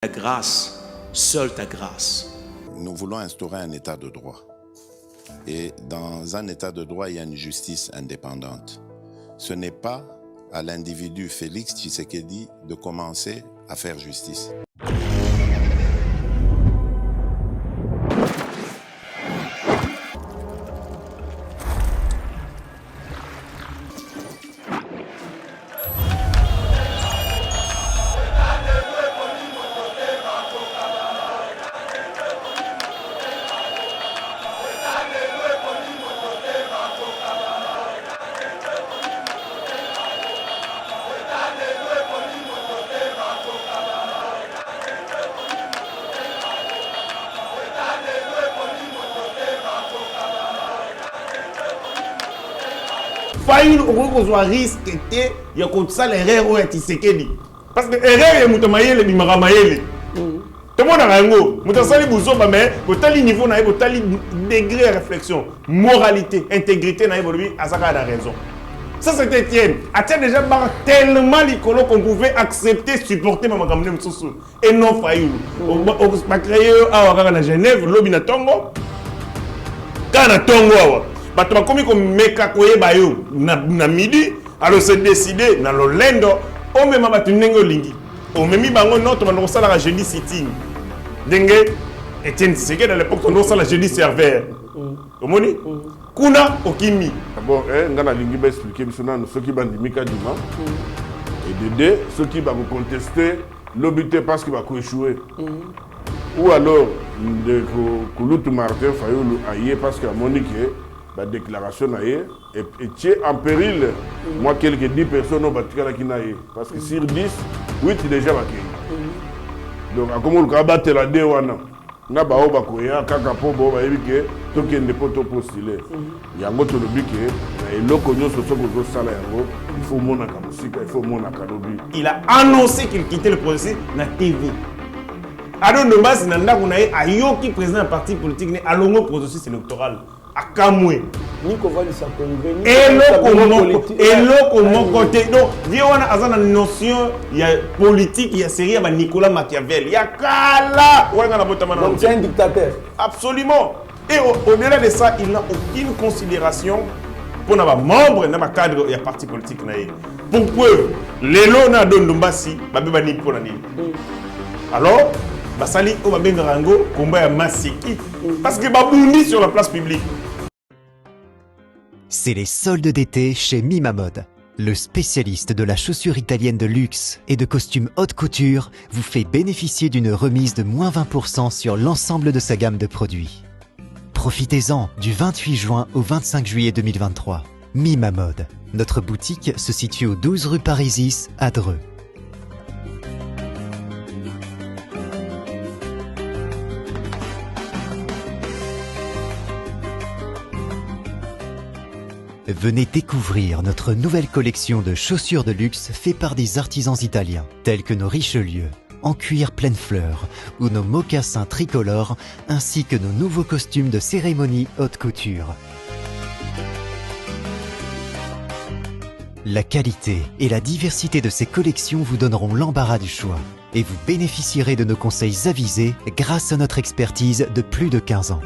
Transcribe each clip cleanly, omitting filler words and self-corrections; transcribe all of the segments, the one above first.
Ta grâce, seule ta grâce. Nous voulons instaurer un état de droit. Et dans un état de droit, il y a une justice indépendante. Ce n'est pas à l'individu Félix Tshisekedi de commencer à faire justice. Faïl au risque était il y a comme ça l'erreur où est Tshisekedi parce que erreur est mutamayele bimaramayele tout le monde a rango mutasali buzoba mais au niveau na au degré de réflexion moralité intégrité na évoluer à ça a raison ça c'était Etienne a déjà tellement l'icône qu'on pouvait accepter supporter mamakamne msusu et non Faïl on va créer à Genève lobby tongo kana tongo bato bakomi komeka koyeba yo na midi alors c'est décidé na lolendo o mema bato ndenge olingi o memi bango noto bando kosala la jeudi sitting ndenge Etienne Tshisekedi dans l'époque on kosala jeudi serveur omoni kuna okimi bon ngana lingi ba expliquer biso na ceux qui bandimika dima et de deux ceux qui va contester l'obité parce qu'il va échouer ou alors de Kouloutou Martin Fayoulou aïe parce que Monique la déclaration et tu es en péril. Moi, quelques 10 personnes ont battu la kinaïe. Parce que sur 10, 8 déjà battu. Donc, à comment le battre la déwana n'a pas au bakoya, kaka pobo, baïbike, token de poto postulé. Il y a un autre lobby qui est le cognon sur ce que vous savez, il faut mon akamusika, il faut mon akalobi. Il a annoncé qu'il quittait le processus na TV. Alors, de base, nanda kunaï ayoki président d'un parti politique né à longo processus électoral. Akamwe eloko côté donc vie wana azana notion ya politique ya série ya Nicolas Machiavel ya kala wana na botama na c'est un dictateur absolument et au-delà de ça il n'a aucune considération pour na membre na cadre ya parti politique na pour preuve lelo na Dondombasi babeba ni pour na nini alors basali o babenga rango combat ya Masiki parce que babundi sur la place publique. C'est les soldes d'été chez Mima Mode. Le spécialiste de la chaussure italienne de luxe et de costumes haute couture vous fait bénéficier d'une remise de moins 20% sur l'ensemble de sa gamme de produits. Profitez-en du 28 juin au 25 juillet 2023. Mima Mode. Notre boutique se situe au 12 rue Parisis à Dreux. Venez découvrir notre nouvelle collection de chaussures de luxe faite par des artisans italiens, tels que nos Richelieu, en cuir pleine fleur, ou nos mocassins tricolores, ainsi que nos nouveaux costumes de cérémonie haute couture. La qualité et la diversité de ces collections vous donneront l'embarras du choix, et vous bénéficierez de nos conseils avisés grâce à notre expertise de plus de 15 ans.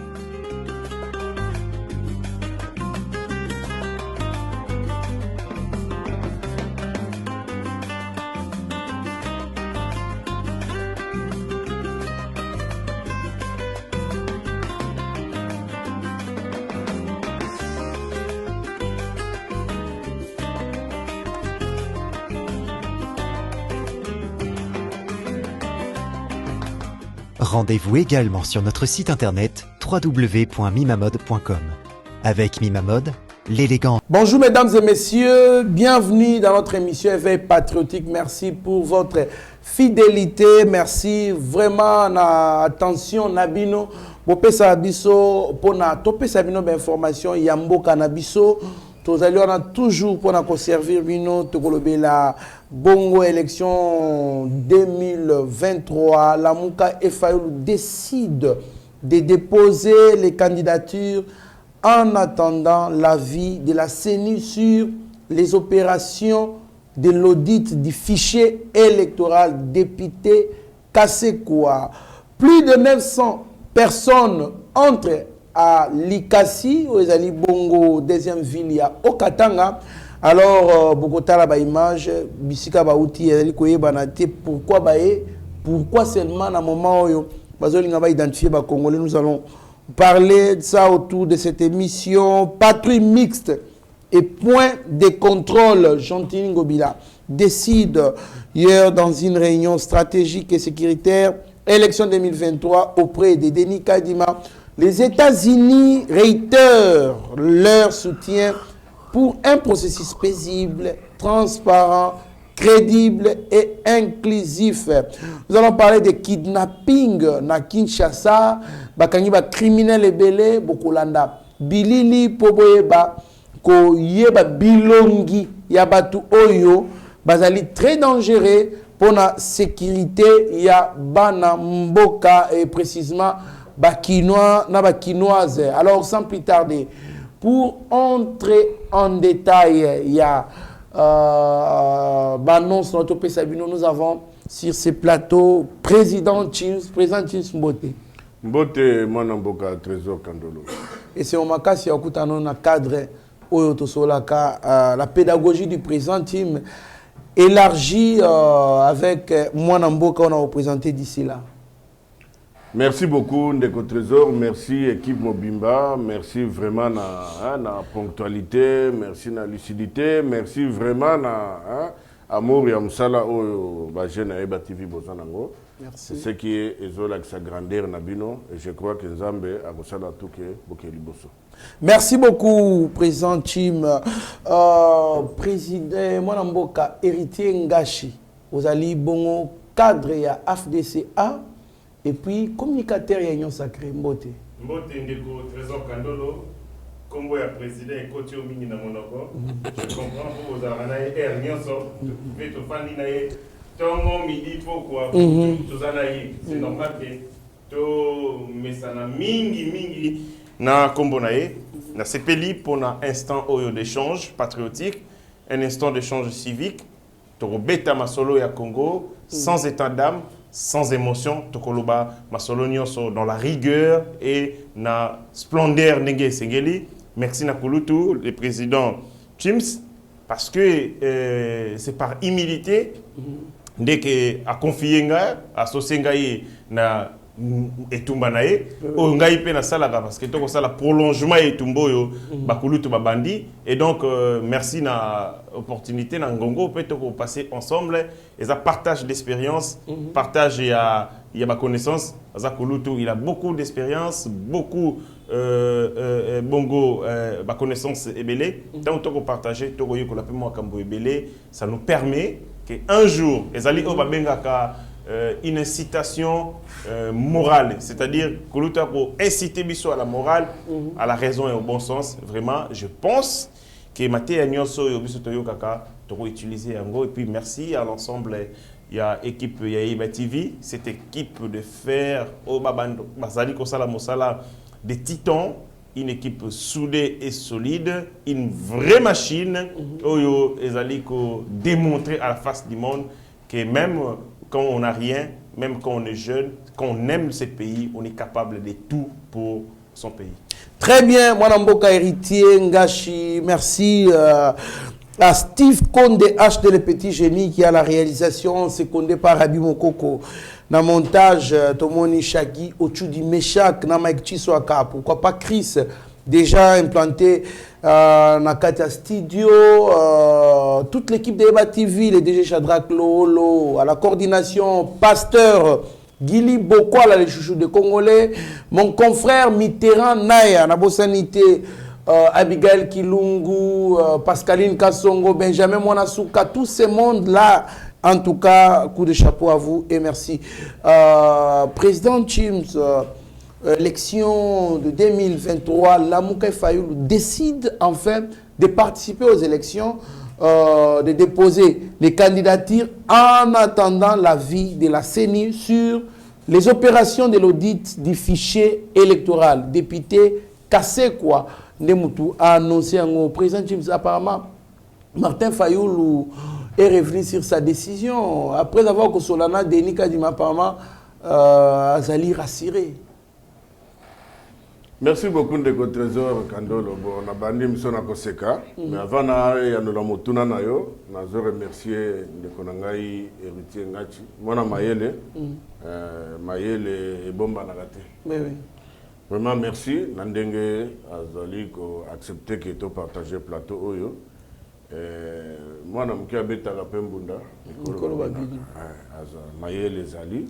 Rendez-vous également sur notre site internet www.mimamode.com. Avec Mima Mode, l'élégant. Bonjour mesdames et messieurs, bienvenue dans notre émission Éveil Patriotique. Merci pour votre fidélité, merci vraiment na attention Nabino. Bopesa biso pona topesa bino d'information yamboka na biso. Tozali on a toujours pour nous servir bino tokolobela bongo élection 2023 la Mouka Fayoulou décide de déposer les candidatures en attendant l'avis de la CENI sur les opérations de l'audit du fichier électoral député Kasekwa. Plus de 900 personnes entrent à Likasi, aux Ali Bongo, deuxième ville à Okatanga. Alors, Bogota la image, Bisika Baouti, pourquoi seulement à un moment où on va identifier les Congolais, nous allons parler de ça autour de cette émission. Patrouille mixte et point de contrôle, Jean-Tini Ngobila décide hier dans une réunion stratégique et sécuritaire, élection 2023 auprès de Denis Kadima. Les États-Unis réitèrent leur soutien pour un processus paisible, transparent, crédible et inclusif. Nous allons parler de kidnapping na Kinshasa, bakangi ba criminel ebele bokolanda bilili poboyeba ko yeba bilongi ya batu oyo bazali très dangereux pour la sécurité ya bana mboka et précisément bakinois na bakinoises. Alors sans plus tarder, pour entrer en détail, il y a Banon Sonotope Sabino, nous avons sur ce plateau président Chins Mbote. Mbote Mwanamboka Trésor Kandolo. Et c'est au Makasi Okutano na cadre Oyoto Solaka, la pédagogie du président Tim élargie avec Mwanamboka, on a représenté d'ici là. Merci beaucoup, Ndeko Trésor. Merci, équipe Mobimba. Merci vraiment na ponctualité. Merci na lucidité. Merci vraiment na amour et amsala au Bajen à Eba TV Bozanango. Merci. C'est ce qui est avec sa grandeur Nabino. Et je crois que Nzambe a Bosala Touke Bokeli Bosso. Merci beaucoup, président Tim. Président Mwanamboka, héritier Ngashi. Vous allez bon cadre à FDCA. Et puis, communicateur Union Sacré, Mbote. Mbote Ndeko Trésor Kandolo, combo ya président et côté au mini na monoko. Je comprends pour vous avoir air nyonso, mais to fandi na ye tongo midi pourquoi tout ça c'est normal que to mesana mingi na combo na ye na sepeli pour un instant oyo d'échange patriotique, un instant d'échange civique. To beta masolo ya Congo sans état d'âme, sans émotion, Tokoloba Masolo Nyonso dans la rigueur et la splendeur Nenge Sengeli. Merci Nakulutu, le président Chims, parce que c'est par humilité dès que a confié à Sosengaï na etumbanae o ngai pe na sala parce que toko sala prolongement etumboyo bakulutu babandi et donc merci na opportunité na ngongo peut toko passer ensemble et ça partage d'expérience partage il y a ma connaissance za kulutu il a beaucoup d'expérience beaucoup bongo ma connaissance ebele donc toko partager toko yeko la pe mo kambo ebele ça nous permet que un jour ezali o babengaka une incitation morale, c'est-à-dire que pour inciter Bisso à la morale, à la raison et au bon sens. Vraiment, je pense que Maté Nyonso et Bisso Toyo Kaka t'auront utilisé un go. Et puis merci à l'ensemble, il y a équipe Yaïba TV, cette équipe de fer au Babando, Basali Kosala Mosala, des titans, une équipe soudée et solide, une vraie machine, Oyo Ezaliko démontrer à la face du monde que même quand on n'a rien, même quand on est jeune, quand on aime ce pays, on est capable de tout pour son pays. Très bien, Mwanamboka héritier, Ngashi, merci à Steve Konde, HD Le Petit Génie, qui a la réalisation, secondé par Rabi Mokoko. Dans le montage, Tomoni Shagi, Ochudi Meshak, Namaik Chiswaka, pourquoi pas Chris, déjà implanté dans Katia Studio, toute l'équipe de Eba TV, les DG Chadrak Lolo, à la coordination, Pasteur Gili Bokwala, les chouchous de Congolais, mon confrère Mitterrand Naya, Nabosanité, Abigail Kilungu, Pascaline Kassongo, Benjamin Mwanasuka, tous ces mondes-là. En tout cas, coup de chapeau à vous et merci. Président Chims, élection de 2023, Lamouka Fayoulou décide enfin de participer aux élections, de déposer les candidatures en attendant l'avis de la CENI sur les opérations de l'audit du fichier électoral. Député Kasekwa Ndemutu a annoncé au président Chims apparemment Martin Fayoulou est revenu sur sa décision. Après avoir que Solana Denis Kadima apparemment Azali rassuré. Merci beaucoup de votre trésor Kandolo. Bon, on a bandé Missona Koseka, mais avant d'aller à Nolamotuna Nayo, je remercier de Konangai héritier Ngachi. Moi, Mayele, Mayele et Bomba Nagate. Oui. Vraiment merci. Nandenge Azali ko accepté que tu partages le plateau Oyo. Moi, je suis habité à Pembunda. Mayele Zali,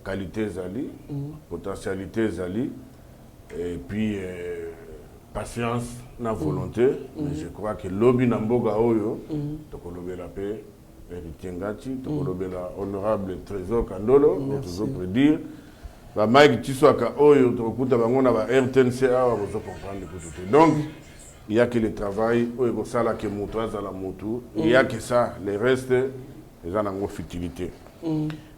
qualité Zali, potentialité Zali. Et puis, patience, la volonté. Mais je crois que l'obi Namboga Oyo, Tokolobe la paix, héritier Ngati, Tokolobe la honorable trésor Kandolo, on toujours peut dire. Mike Tiswaka Oyo, Tokuta Bangona, RTNCA, on va comprendre tout. Donc, il n'y a que le travail, Oyo Sala que Moutoise à la Moutou, il n'y a que ça, les restes, ils ont une futilité.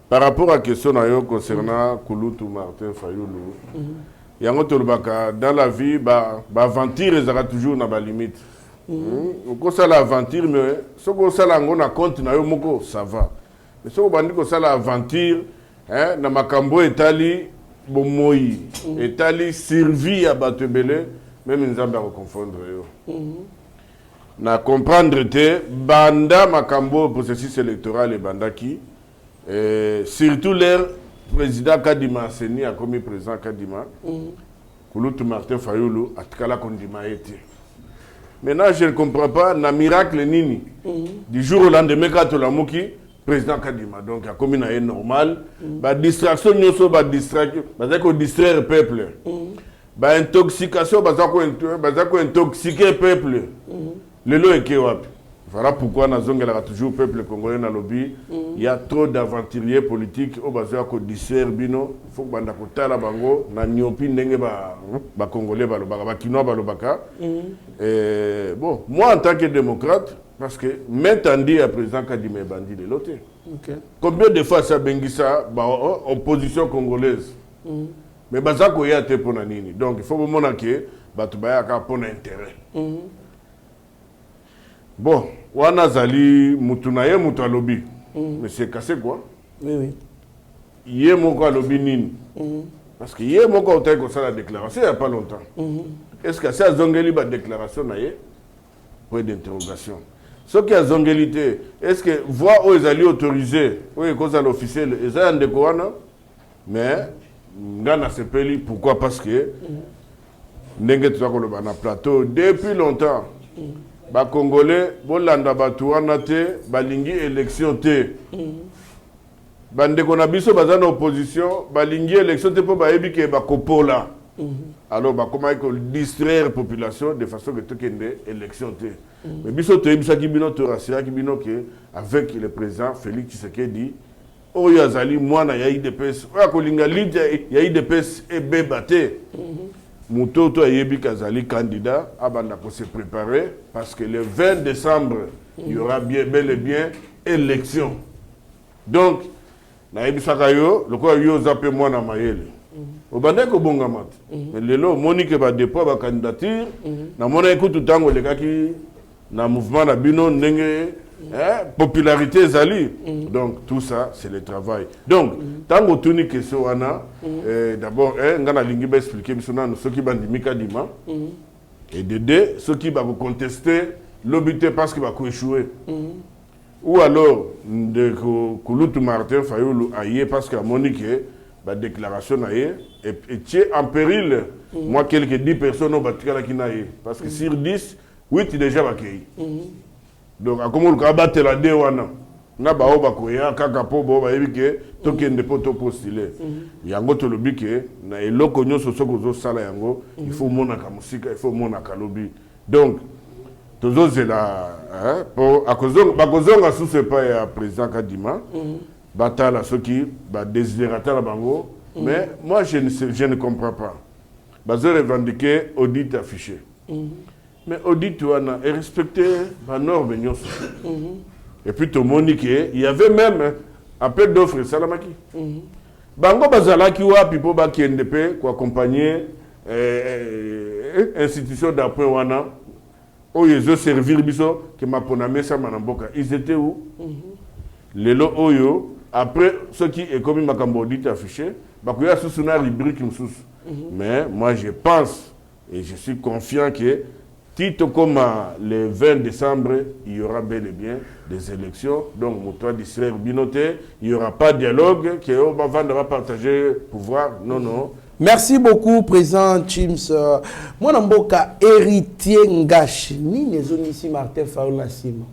Par rapport à la question concernant Kouloutou Martin Fayoulou, dans la vie, l'aventure est toujours dans la limite. Quand ça l'aventure, mais ce que ça a compte, ça va. Mais ce que ça l'aventure, dans ma cambo etali, bomoyi, etali servi à Batebele, même nous avons à confondre. Na comprendre te, banda ma cambo processus électoral et banda qui, surtout l'air. Président Kadima Seni a commis président Kadima. Kouloutou Martin Fayoulou a tkala kondima été. Maintenant, je ne comprends pas, na miracle nini. Du jour au lendemain, quand la mouki, président Kadima. Donc, il a commis na normal. Ba distraction, nous sommes ba distraction. Ba ko distraire le peuple. Ba intoxication, ba ko intoxiquer le peuple. Le lot est kewapi. Voilà pourquoi nous avons toujours le peuple congolais dans le lobby. Il y a trop d'aventuriers politiques au besoin de distraire bino. Il faut que banda kota la bango na nyopi ndenge ba congolais ba lobaka ba kinois ba lobaka. Bon, moi en tant que démocrate, parce que maintenant dit à président Kadima bandi de l'autre. Combien de fois ça bengisa ba opposition congolaise. Mais baza ko ya te pona nini. Donc il faut vraiment que batu ba ya ka pona intérêt. Bon, wana zali mutunaye mutu alobi. Mais c'est cassé quoi? Oui. Yé moko alobi nini? Parce que yé moko otaye ko ça la déclaration il n'y a pas longtemps. Est-ce que c'est zongeli ba déclaration na yé? Point d'interrogation. Ce qui a zongelité, est-ce que voix aux alliés autorisés, oui, cause à l'officiel, et ça en décorana? Mais ngana sepeli pourquoi? Parce que ndenge tu as na plateau depuis longtemps. Ba Congolais, bolanda batuana te, balingi élection te. Bande qu'on a biso bazana opposition, balingi élection te pour baebi ke bakopola. Alors ba comment distraire la population de façon que tu aies élection te. Mais biso te bisa ki bino to rasira ki bino ke avec le président Félix Tshisekedi, oyo azali mwana ya IDPS, oya kolinga lead ya IDPS e bebate. Moutoto Ayebi Kazali candidat, abanda pour se préparer parce que le 20 décembre, il y aura bel et bien élection. Donc, Nayebi Sakayo, le quoi yo zappé moi na mayele. Obanda ko bongamat. Mais lelo Monique ba dépôt ba candidature, na mona écoute tango le kaki na mouvement na bino ndenge popularité Zali. Donc tout ça c'est le travail. Donc tango tuni question wana d'abord ngana lingi ba expliquer bisona ceux qui bandimika dima et de deux ceux qui va contester l'obité parce qu'il va échouer. Ou alors de Kouloutou Martin Fayoulou aïe parce que Monique ba déclaration aïe et tu en péril. Moi quelques 10 personnes au batikala qui naïe parce que sur 10 8 déjà va accueillir. Donc, comme on a battu la déwana, na ba oba koya kaka po bo ba ebike tokende po to postuler. Yango to lobi ke na eloko nyoso soko zo sala yango, il faut mona ka musika, il faut mona ka lobi. Donc, tozo zela pour akozonga sous ce pas ya président Kadima, batala soki ba désiderata la bango, mais moi je ne comprends pas. Bazo revendiquer audit affiché. Mais audit est respecté par normes. Et puis tout le monde il y avait même appel d'offres Salamaki. Bango bazalaki wa pipo ba ki NDP ko accompagner institution d'appui wana oyo ezo servir biso que ma poname ça manamboka ils étaient où lelo oyo après ceux qui est comme makambo dit affiché bakoya sous na rubrique msous mais moi je pense et je suis confiant que Tito comme le 20 décembre il y aura bel et bien des élections donc moto distraire binoté il y aura pas de dialogue que on va partager pouvoir non. Merci beaucoup, président Chims. Moi, Namboka, héritier Ngash, ni nezonisi Martin Fayulu Nassima.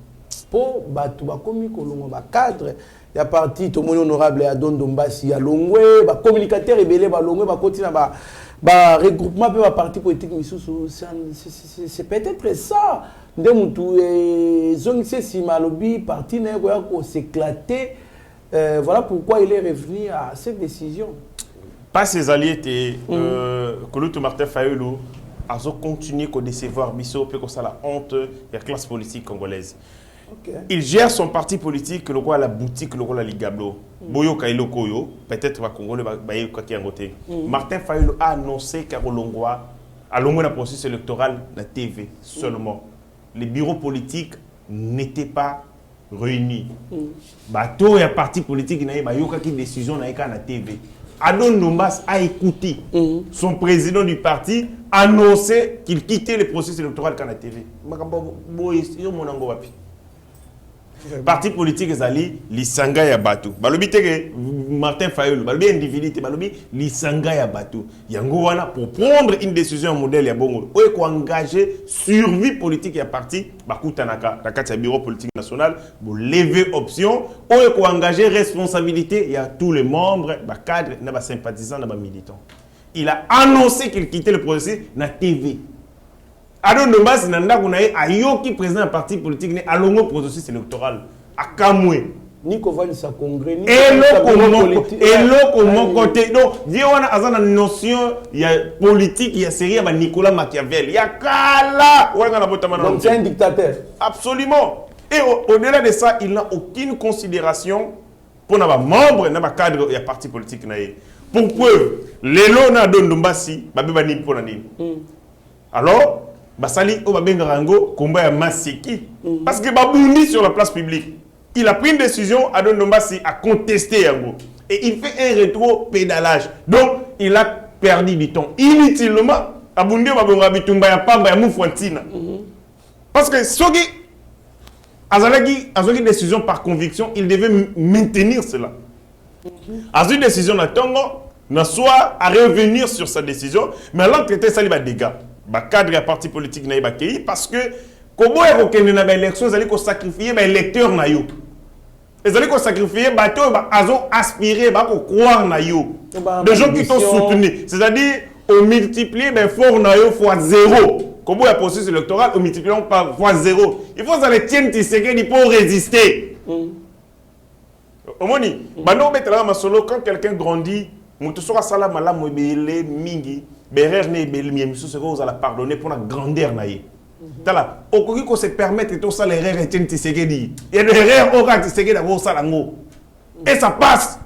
Pour batu bakomi kolongo ba cadre, il y a parti tout mon honorable Adon Dombasi, ya longwe, ba communicateur rebelle ba longwe, ba continue ba regroupement pe ba parti politique misusu, c'est peut-être ça. Ndemutu zongise simalobi parti na ko s'éclater. Voilà pourquoi il est revenu à cette décision. Pas ses alliés que Martin Fayulu a continué à décevoir Bisso puis que ça la honte de la classe politique congolaise. Okay. Il gère son parti politique le roi la boutique le roi la Ligablo. Boyo Kailo Koyo peut-être va Congolais va y côté. Martin Fayulu a annoncé qu'à Longwa à Longwa la processus électoral la TV seulement. Les bureaux politiques n'étaient pas réunis. Bateau et parti politique n'a pas eu aucune décision na la TV. Adon Dombas a écouté son président du parti annoncer qu'il quittait le processus électoral à la TV. Parti politique ezali lisanga ya batu. Balobi teke Martin Fayulu, balobi individualité, balobi lisanga ya batu. Yango wana pour prendre une décision modèle ya bongo. Oye ko engager survie politique ya parti bakuta naka nakati ya bureau politique national pour lever option. Oye ko engager responsabilité ya tous les membres, ba cadre na ba sympathisants na ba militants. Il a annoncé qu'il quittait le processus na TV. Adon Dombas nanda kunaye ayoki président du parti politique ne alongo processus électoral akamwe ni kovani sa congrès ni eloko mokote donc vie wana azana notion ya politique ya série ya Nicolas Machiavel ya kala wana na botama donc c'est un dictateur absolument et au-delà de ça il n'a aucune considération pour na ba membre na ba cadre ya parti politique naye pour preuve lelo na Adon Dombas babe bani pona nini alors Basali Obabengarango, combat à Maseki. Parce que Babundi sur la place publique. Il a pris une décision, Adon Dombasi a contesté Yango. Et il fait un rétro-pédalage. Donc, il a perdu du temps. Inutilement, Abundi Obabenga Bitumba ya Pamba ya Moufouantina. Parce que Sogi, Azalagi, une décision par conviction, il devait maintenir cela. A une décision na Tongo, na soit à revenir sur sa décision, mais l'autre était ça, il va dégâts. Ba cadre ya parti politique na yebakei parce que kobo ya kokende na ba élection ezali ko sacrifier ba électeur na yo ezali ko sacrifier bato ba azo aspirer ba ko croire na yo des gens qui t'ont soutenu c'est-à-dire on multiplier ben fort na yo fois 0 kobo ya processus électoral on multipliant par fois 0 il faut ça les tienne Tshisekedi pour résister omoni bano betela masolo quand quelqu'un grandit mutu soka sala malamu ebele mingi Berer ne belmi misu se vous allez pardonner pour la grandeur naïe. Tala, okoki ko se permettre tout ça l'erreur Etienne Tshisekedi. Et l'erreur aura Tshisekedi d'avoir ça lango. Et ça passe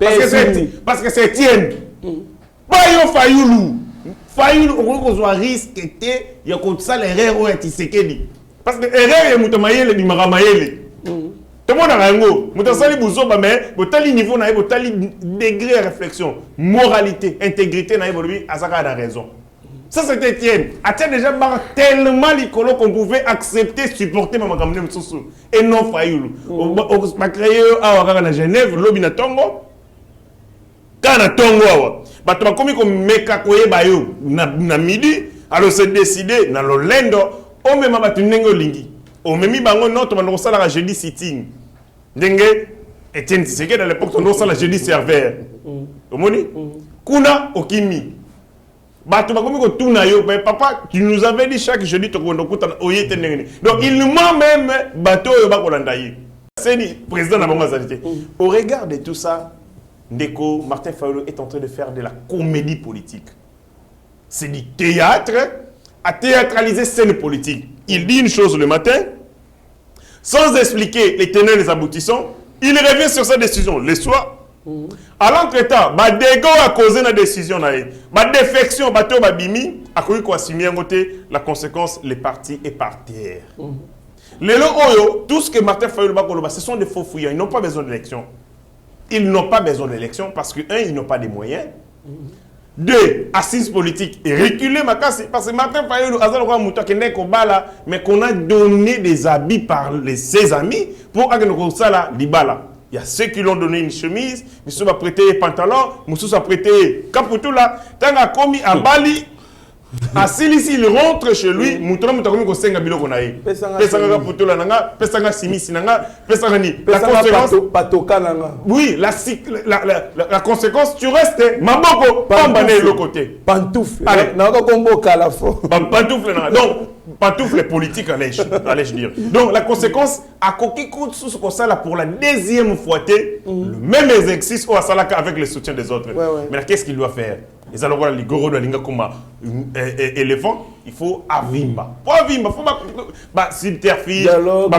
parce que c'est Etienne. Pas yo Fayulu. Fayulu okoki ko risque était ya ko ça l'erreur aura Tshisekedi. Parce que erreur ya mutamayele di maramayele. Tout le monde a un mot. Moutasali Bouzoba, mais botali niveau naïe, botali degré de réflexion, moralité, intégrité naïe, botali Azaka a raison. Ça c'était Etienne. Etienne déjà tellement l'icolo qu'on pouvait accepter, supporter ma makamne msusu. Et non Fayulu. On a créé à Genève, lobby na Tongo. Kana Tongo awa. Bato bakomi ko meka koye bayo na midi, alors c'est décidé na Lolendo, on même batu nengo lingi. On m'a mis bango note on a la jeudi sitting. Ndenge Etienne Tshisekedi à l'époque on a la jeudi serveur. Omoni kuna okimi. Bato bakomi ko tuna yo papa tu nous avais dit chaque jeudi to kondo kuta oyete ndenge. Donc il nous ment même bato yo bakolanda yi. C'est le président na bango azalité. Au regard de tout ça, Ndeko Martin Fayulu est en train de faire de la comédie politique. C'est du théâtre à théâtraliser scène politique. Il dit une chose le matin, sans expliquer les tenants et les aboutissants, il revient sur sa décision le soir, À l'entretemps, ba dégo a causé la décision nae. Ba défection bateau ba bimi a koyi ko assumer ngoté la conséquence les partis est par terre. Lelo oyo tout ce que Martin Fayulu ba koloba ce sont des faux fuyants, ils n'ont pas besoin d'élection. Ils n'ont pas besoin d'élection parce que un ils n'ont pas de moyens. Deux, assise politique et reculer ma casse parce que Martin Fayulu azal ko muta kende ko bala mais qu'on a donné des habits par ses amis pour agno ko sala di bala. Il y a ceux qui l'ont donné une chemise, monsieur va prêter un pantalon, monsieur va prêter caputula. Tant a commis à Bali, à Silici, il rentre chez lui, mouton mouton comme senga bilo konae. Pesanga caputula nanga, pesanga simisi nanga, pesanga ni. La conséquence, patoka nanga. Oui, la conséquence, tu restes maboko, pambane le côté. Pantoufle. Allez, nanga kombo kala fo. Pantoufle nanga. Donc pantoufle politique, allais-je dire. Donc la conséquence, à coquille sous comme ça là pour la deuxième fois, le même exercice au Asalaka avec le soutien des autres. Mais là, qu'est-ce qu'il doit faire? Ils allons voir les goro de linga comme éléphant. Il faut avimba. Pour avimba, il faut subterfuge,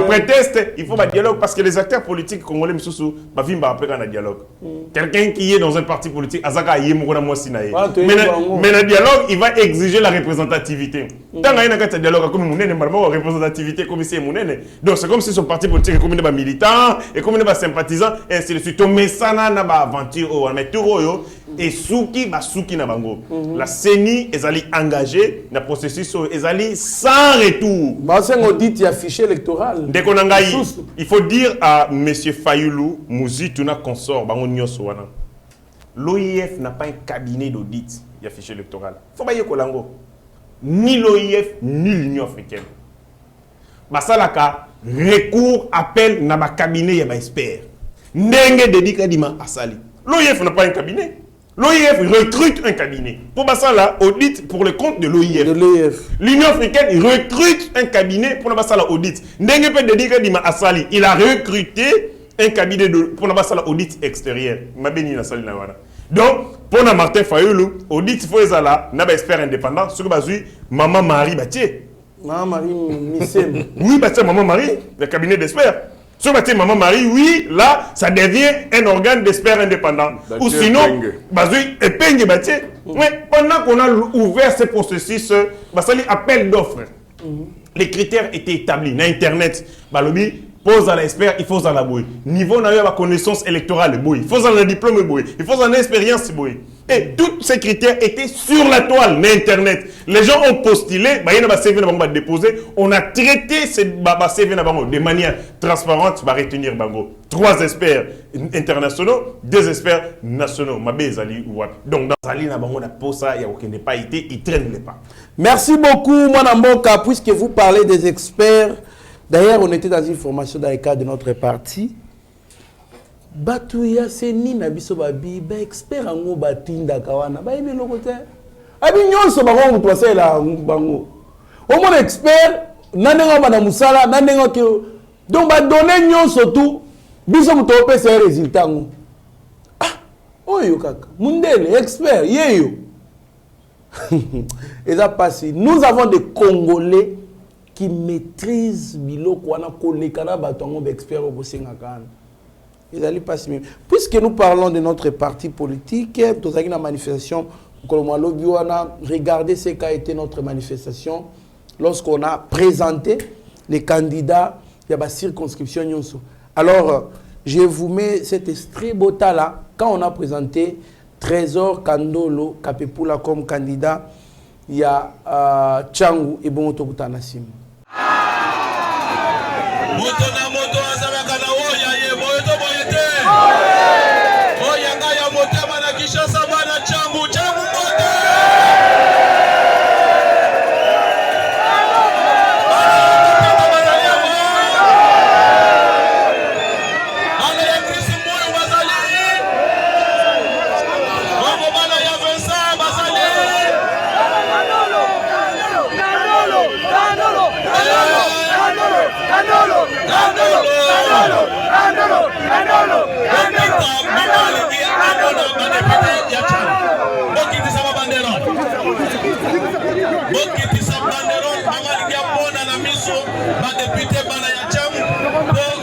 prétexte, il faut un dialogue parce que les acteurs politiques congolais misusu avimba après un dialogue. Quelqu'un qui est dans un parti politique, azaka yemukona mwasinae. Mais le dialogue, il va exiger la représentativité. Tant qu'il y a un dialogue comme munene, malheureusement représentativité comme c'est munene. Donc c'est comme si son parti politique est comme des militants et comme des sympathisants et ainsi de suite. Mais ça n'a pas aventure mais tout royo et souki na bango. La CENI est allée engager dans le processus est allée sans retour. C'est un audit et affiché électoral. Dès qu'on a il faut dire à M. Fayulu, Mouzi, Tuna Consort, Bango Nyoswana. L'OIF n'a pas un cabinet d'audit et affiché électoral. Il faut pas y Kolango. Ni l'OIF, ni l'Union africaine. Basalaka, recours, appel, n'a pas cabinet, y a pas expert. N'enge dédica dima asali. L'OIF n'a pas un cabinet. L'OIF recrute un cabinet. Pour ça là, audit pour le compte de l'OIF. L'Union africaine recrute un cabinet pour ça là, audit. N'enge peut dédica dima asali. Il a recruté un cabinet pour ça là, audit extérieur. Ma béni na sali na wana. Donc, pour Martin Fayulu, audit faut là, n'a pas expert indépendant. Ce que bazui, Maman Marie Batier. Maman Marie Missem. Oui, Batier Maman Marie, le cabinet d'experts. Ce Batier Maman Marie, oui, là, ça devient un organe d'experts indépendant. Ou sinon, bazui épingle Batier. Mais pendant qu'on a ouvert ce processus, basali appel d'offres. Les critères étaient établis. Dans Internet, balobi pose à l'expert, il faut à la bouille. Niveau n'a la connaissance électorale, il faut à un diplôme, il faut à une expérience. Et tous ces critères étaient sur la toile, Internet. Les gens ont postulé, on a traité ces CV de manière transparente, retenir bango. 3 experts internationaux, 2 experts nationaux. Donc dans Zali, on a posé ça, il n'a pas été, il ne traîne pas. Merci beaucoup, Mwanamboka, puisque vous parlez des experts. D'ailleurs, on était dans une formation dans le cadre de notre parti. Batouya seni na biso babi ba expert ngo batinda kawana ba yebe lokote abi nyonso ba ngo twase la bango au moins expert nanenga bana musala nanenga ke donc ba donner nyonso tout biso muto pesa résultat ngo ah oyo kaka mundele expert yeyo et ça passe. Nous avons des Congolais qui maîtrisent biloko wana kolekana batongo expert au bosengakana. Ils allaient pas si même. Puisque nous parlons de notre parti politique, nous avons une manifestation, regardez ce qu'a été notre manifestation lorsqu'on a présenté les candidats, il y a la circonscription. Alors, je vous mets cet extrait Bota là, quand on a présenté Trésor Kandolo Kapepula comme candidat, il y a Tchangu et Bongotokuta Nassim.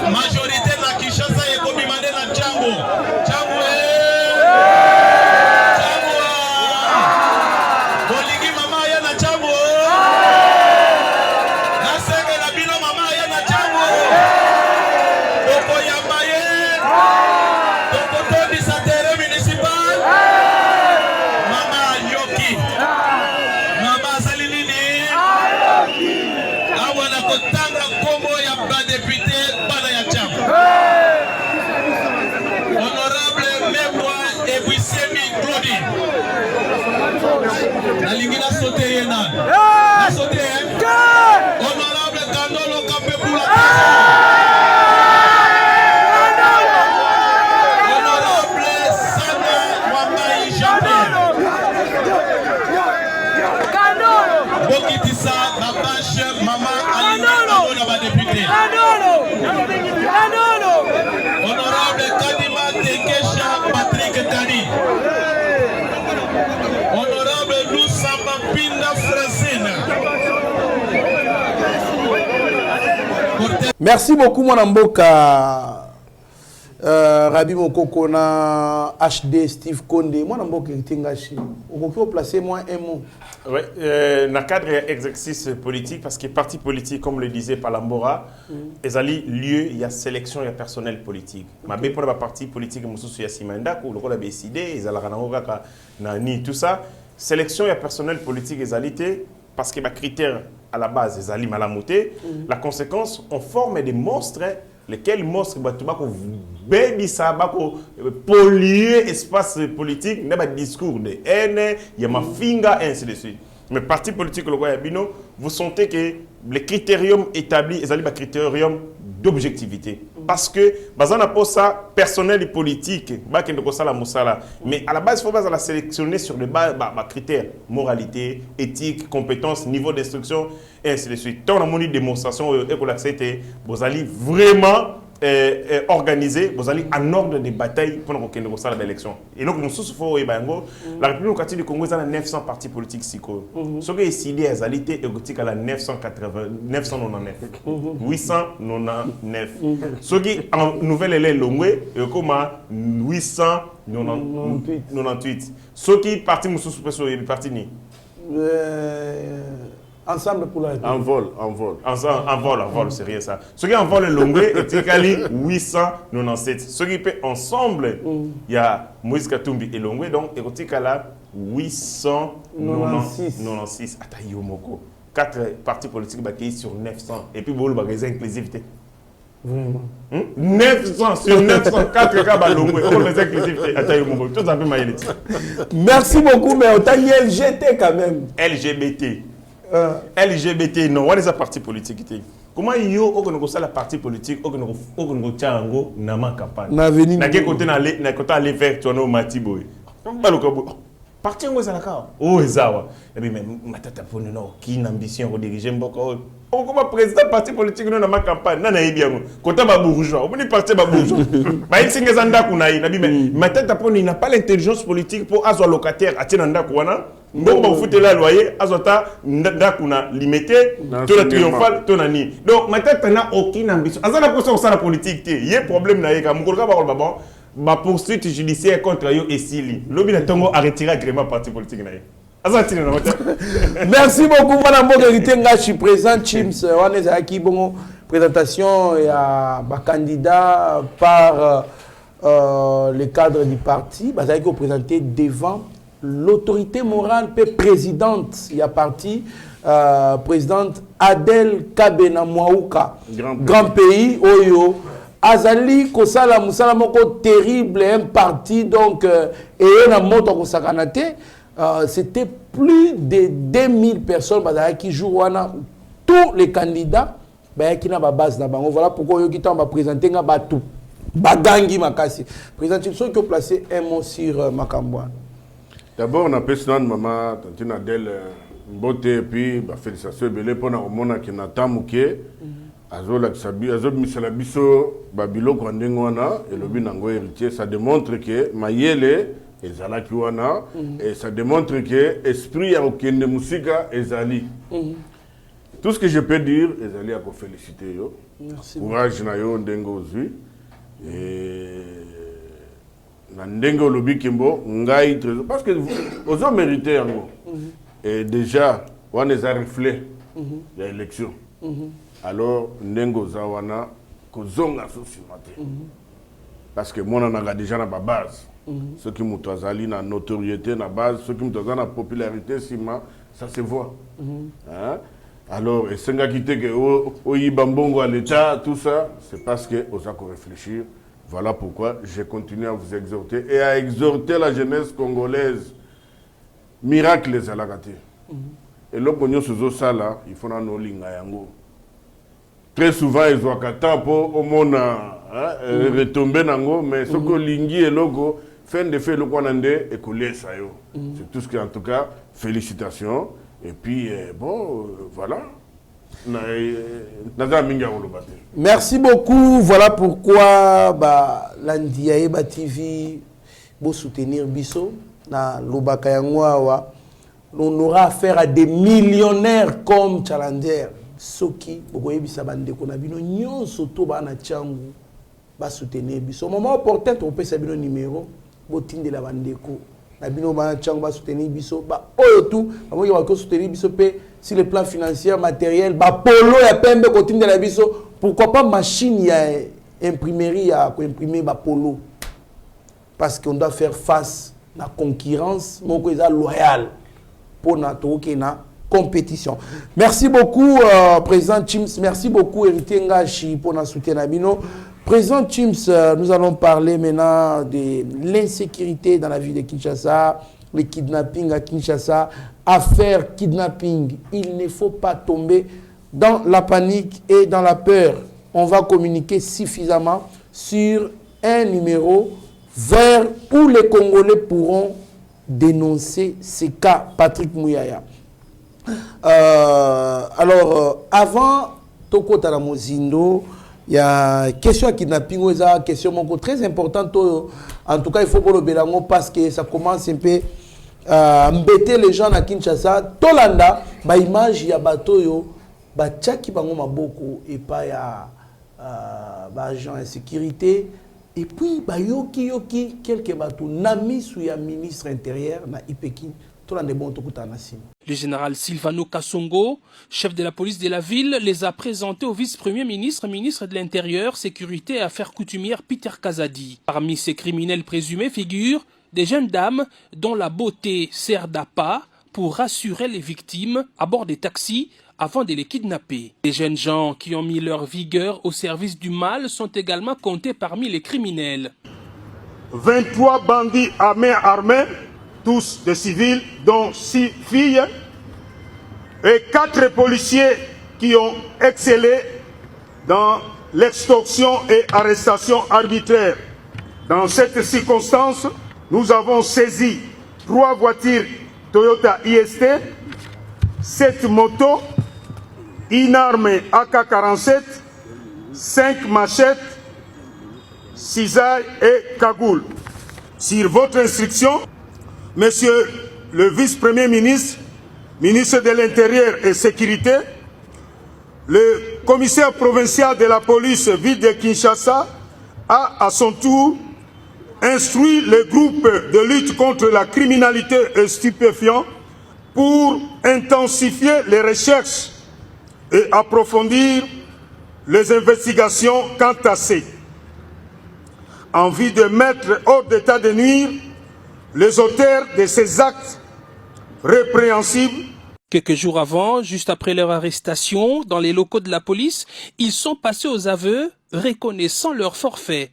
Majorité na Kinshasa et comme Mandela Tchango. Tchango sauter Yenan. À sauter, hein? Honorable Kandolo Kapé pour la Honorable Sana Wambaï Jean-Pierre. Bokitissa, Rabache, Maman Ali, Kandolo, ma députée. Honorable Kadima Tekesha Patrick Tani. Honorable Loussama Pinda Francine. Merci beaucoup, mon amboka. Rabi Mokoko na HD Steve Konde. Mon amboka Tingashi. On peut placer moi un mot. Oui, dans le cadre d'exercice politique, parce que parti politique, comme le disait Palambora, il y a lieu, il y a sélection, il y a personnel politique. Mais pour le parti politique, il y a Simanda, il y a décidé, il y a tout ça. Sélection, il y a personnel politique, il y a parce que les critères à la base, ils allaient malamouter. La conséquence, on forme des monstres, lesquels monstres, ça va polluer l'espace politique, il y a des discours de haine, il y a ma finga, ainsi de suite. Mais parti politique, vous sentez que les critériums établis, ils allaient des critériums d'objectivité. Parce que, on n'a pas ça personnel et politique, mais à la base, il faut la sélectionner sur des critères, moralité, éthique, compétence, niveau d'instruction, et ainsi de suite. Tant on a une démonstration, vous allez vraiment organisé, vous allez en ordre de bataille pour l'élection. Et donc, nous sommes la République du Congo a 900 partis politiques. Ce qui est décidé à Zalité est à 999. 899. Ce qui est en nouvelle élève Longwe est comme 898. Ce qui est parti est parti ensemble pour la République. En vol, c'est rien ça. Ce qui est en vol est Longwe est 897. Ce qui peut ensemble, il y a Moïse Katumbi et Longwe, donc il y a 896. Attends, 4 partis politiques qui sont sur 900. Et puis, il y a des inclusivité. Vraiment. 900 sur 904 cas Longwe. On les inclusivité. Merci beaucoup, mais autant il y a LGT quand même. LGBT, non, on est un parti politique. Comment il y a la parti politique au Tchango dans ma campagne? Na côté na côté aller vers toi no Matiboy. Parti ngo za nakao. Oh ezawa. Et puis même matata pour nous qui ambition de diriger mboko. On comme président parti politique dans ma campagne na yebi yango. Kota ba bourgeois. On est parti ba bourgeois. Ba isinga zanda kuna yi na bi mais matata pour n'a pas l'intelligence politique pour azwa locataire atina ndako wana. Bon, vous foutez la loyer, azota ndakuna limité, tout la triomphal, tout nani. Donc maintenant tu n'as aucune ambition. Azana pour ça la politique il y a problème na yeka mukoloka ba babon. Ma poursuite judiciaire contre yo Esili. Lobi na tongo a retiré agrément parti politique na yeka. Merci beaucoup madame Bogerité Ngachi présent Chims on est à qui bon présentation il y a ba candidat par les cadres du parti, bah ça qui présenté devant l'autorité morale peut présidente, il y a parti présidente Adel Kabena Mwaouka, grand pays, Oyo, Azali Kosala Moussala Moko terrible, un parti donc, et on a monté au Sakanate, c'était plus de 2000 personnes qui jouent, tous les candidats, qui n'ont pas base là-bas. Voilà pourquoi on va présenter un bateau, Bagangi Makasi. Président, qui ont placé un mot sur Makambouane. D'abord, on a personne, maman, tantine Adèle, beauté, et puis, félicitations, belé, pour nous, on a qui n'a pas mouké, azola kisabi, azob misalabiso, babilo kwandengoana, et le binango héritier, ça démontre que Mayele, ezala kiwana, et ça démontre que esprit a aucun de musique, ezali. Tout ce que je peux dire, ezali a féliciter yo. Merci. Courage na yo, ndengo ozui, et Ndengo lobi kimbo ngai parce que vous avez mérité yango. Et déjà on les a reflé l'élection. Alors Ndengo zawana kozonga sosimate. Parce que moi on a déjà na base. Ceux qui mutazali na notoriété na base, ceux qui mutazali na popularité sima ça se voit. Hein? Alors et senga kité que oyibambongo à l'état tout ça, c'est parce que osa ko réfléchir. Voilà pourquoi j'ai continué à vous exhorter et à exhorter la jeunesse congolaise. Miracle les alagaté. Et le pognon sur ça là, il faut en olinga yango. Très souvent ils ont qu'à temps pour au monde retomber nango, mais ce que lingi et logo fin de fait le konande et coller ça yo. C'est tout ce qui en tout cas félicitations et puis bon voilà. Merci beaucoup. Voilà pourquoi l'Andiaïba TV va soutenir Bisso. On aura affaire à des millionnaires comme Challenger. Soki, va soutenir Bisso. Au moment opportun, on peut savoir le numéro. De la bandeko. Nabino Manachang va soutenir Bisso. Tout, on va soutenir Bisso sur le plan financier, matériel. Polo ya pembe continue de la Bisso. Pourquoi pas machine ya imprimerie à imprimer Polo? Parce qu'on doit faire face à la concurrence, mon loyal pour notre compétition. Merci beaucoup, Président Chims. Merci beaucoup, Héritier Ngashi, pour notre soutien Nabino. Président Chims, nous allons parler maintenant de l'insécurité dans la ville de Kinshasa, le kidnapping à Kinshasa, affaire kidnapping. Il ne faut pas tomber dans la panique et dans la peur. On va communiquer suffisamment sur un numéro vers où les Congolais pourront dénoncer ces cas. Patrick Mouyaya. Avant Toko Taramozindo, il y a une question à kidnapping, une question très importante. En tout cas, il faut que le Bélango parce que ça commence un peu à embêter les gens à Kinshasa. Tolanda, ba image ya bato yo, ba tchaki bango maboko et pas ya ba agent de sécurité. Et puis ba yoki quelques bateaux nami sous ya ministre intérieur na Ipekin. Tolanda bon tokuta nasimo. Le général Silvano Kassongo, chef de la police de la ville, les a présentés au vice-premier ministre, ministre de l'Intérieur, Sécurité et Affaires coutumières Peter Kazadi. Parmi ces criminels présumés figurent des jeunes dames dont la beauté sert d'appât pour rassurer les victimes à bord des taxis avant de les kidnapper. Les jeunes gens qui ont mis leur vigueur au service du mal sont également comptés parmi les criminels. 23 bandits à main armée, tous des civils, dont 6 filles, et 4 policiers qui ont excellé dans l'extorsion et arrestation arbitraire. Dans cette circonstance, nous avons saisi 3 voitures Toyota IST, 7 motos, une arme AK-47, 5 machettes, cisailles et cagoules. Sur votre instruction, Monsieur le vice-premier ministre, ministre de l'Intérieur et Sécurité, le commissaire provincial de la police ville de Kinshasa a à son tour instruit le groupe de lutte contre la criminalité et stupéfiants pour intensifier les recherches et approfondir les investigations quant à ces. En vue de mettre hors d'état de nuire les auteurs de ces actes répréhensibles. Quelques jours avant, juste après leur arrestation, dans les locaux de la police, ils sont passés aux aveux, reconnaissant leur forfait.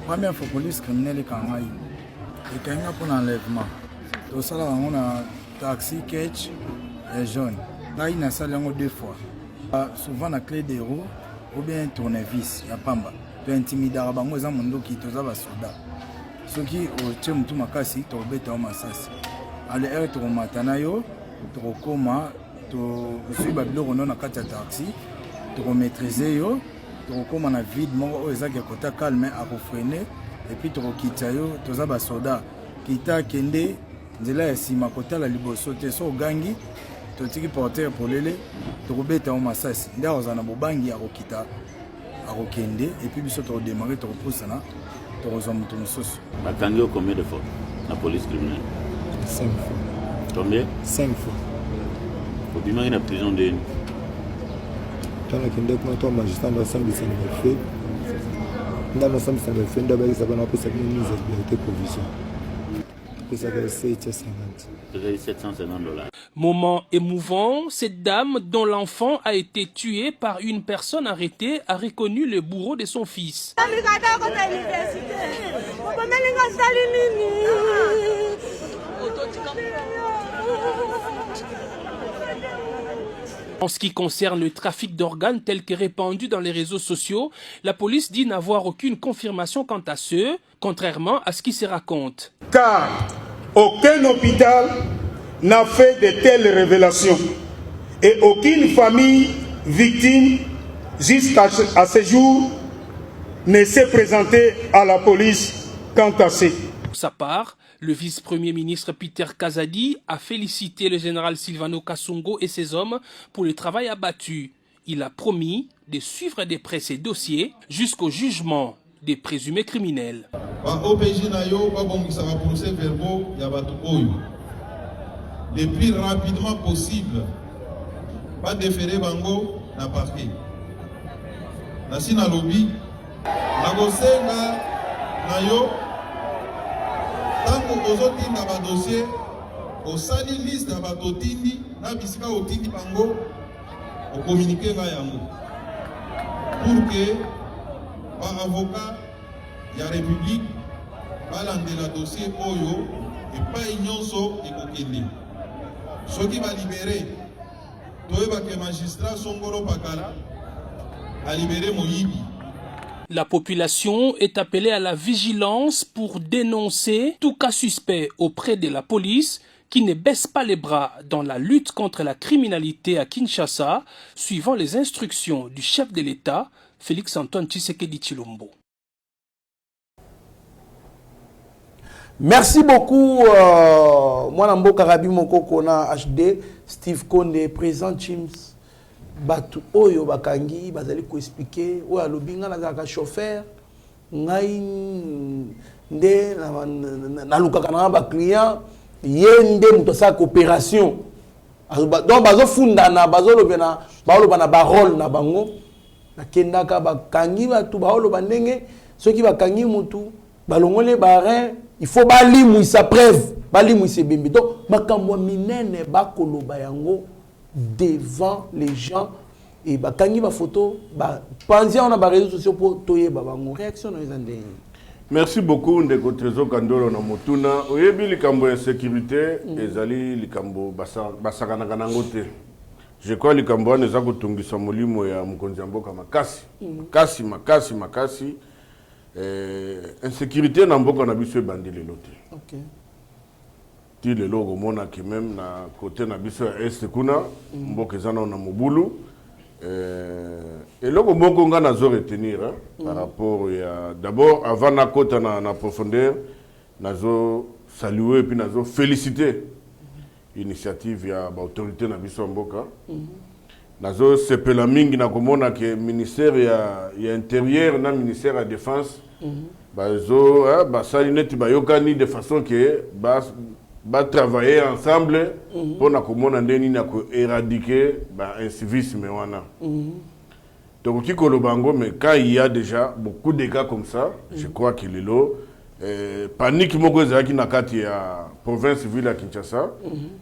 Première fois police criminelle est quand même. Et quand il y a un enlèvement, tout ça là on a taxi, catch et jaune. Là il y a ça 2 fois. Souvent la clé des roues ou bien tournevis, ya pamba. To intimidara bango za mundo ki toza ba soda. Soki o tchemutu makasi to beta o masasi. Ale er to matana yo, to koma, to suiba biloko non na kati ya taxi, to maîtriser yo, to koma na vide moko o ezaki kota calme a freiner et puis to kitsa yo toza ba soda. Kita kende nzela ya sima kota la liboso te so gangi to tiki porter polele to beta o masasi. Nda ozana bobangi ya kokita. Et puis biso to démarrer to repousser na to rezomu to mususu. Bakangio combien de fois la police criminelle? 5 fois. Combien? 5 fois. Au bima ina prison de Tant que ndeko to magistrat na sambi c'est le fait. Ndana sambi c'est le fait ndaba isa bana posa mise liberté provision. napesaka 750. 750 dollars. Moment émouvant, cette dame dont l'enfant a été tué par une personne arrêtée a reconnu le bourreau de son fils. En ce qui concerne le trafic d'organes tel que répandu dans les réseaux sociaux, la police dit n'avoir aucune confirmation quant à ce, contrairement à ce qui se raconte. Car aucun hôpital n'a fait de telles révélations et aucune famille victime jusqu'à ce jour ne s'est présentée à la police quant à ce. Pour sa part, le vice-premier ministre Peter Kazadi a félicité le général Silvano Kasongo et ses hommes pour le travail abattu. Il a promis de suivre de près ces dossiers jusqu'au jugement des présumés criminels. Le plus rapidement possible, pas déférer bango na parquet. Na sina lobby, na gosenga na yo, tango ozotinda ba dossier, osali liste na ba totindi, na bisika otindi bango, o communiquer nga yango. Pour que ba avocat ya République balandela dossier oyo et pas inyonso ekokende. Ceux qui vont libérer, que magistrat Songoro Bakala a libéré Moïbi. La population est appelée à la vigilance pour dénoncer tout cas suspect auprès de la police qui ne baisse pas les bras dans la lutte contre la criminalité à Kinshasa, suivant les instructions du chef de l'État, Félix-Antoine Tshisekedi Tshilombo. Merci beaucoup, moi Mboka Rabi Mokoko na HD, Steve Konde, président Chims, Batu Oyo Bakangi, bazali ko expliquer, oya lobinga na chauffeur, ngai nde na lukaka na ba client, yende muto sa coopération. Donc bazo fundana, bazo lobena, baoloba na ba rôle na bango, na kendaka bakangi batu baoloba ndenge, ceux qui bakangi mutu, balongole barin. Il faut bali sa preuve, bali mouissa bimbi. Donc, makamwa minene bakoloba yango devant les gens et bakangi ba photo, ba panzia on a ba réseaux sociaux pour toyer babango. Réaction dans les andé. Merci beaucoup ndeko Trésor Kandolo na motuna. Oyebi likambo insécurité ezali likambo basakana kanango te. Je crois likambo neza kutungisa molimo ya mukonzi mboka makasi. Makasi. Insécurité na mboka na biso ebandi lelo te. OK. Ti lelo komona ke même na côté na biso ya est kuna mboka ezana na mobulu et loko moko nga nazo retenir par rapport ya d'abord avant na kota na profondeur nazo saluer puis nazo féliciter initiative ya ba autorité na biso mboka. Nazo sepela mingi na komona ke ministère ya intérieur na ministère ya défense bazo basali neti bayokani de façon que ba travailler ensemble pour na komona ndeni na ko éradiquer ba incivisme wana. Donc kikolo bango mais quand il y a déjà beaucoup de cas comme ça, je crois que lelo panique moko ezaki na kati ya province ville ya Kinshasa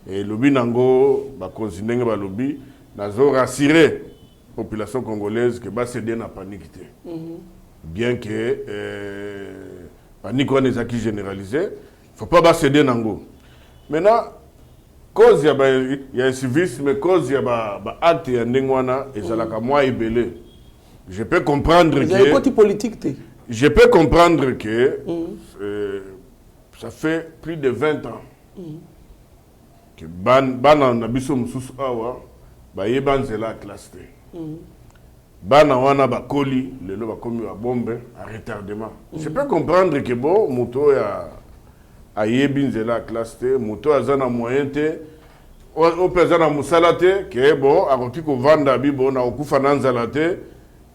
et lobi nango ba konzinenge ba lobi nazo rassurer population congolaise que ba céder na panique té. Bien que panique on est acquis généralisé, faut pas ba céder nango. Maintenant cause ya civisme, cause ya ba acte ya ndengwana ezalaka moi ebele. Je peux comprendre que côté politique té. Je peux comprendre que ça fait plus de 20 ans que bana na biso mususu awa ba yebanzela classe T. Bana wana ba koli lelo ba komi ba bombe à retardement. Je peux comprendre que bon moto ya ayebinzela classe T, moto azana moyen T, o pezana musala te que bon akoki ko vanda bibo na okufa nanzala te.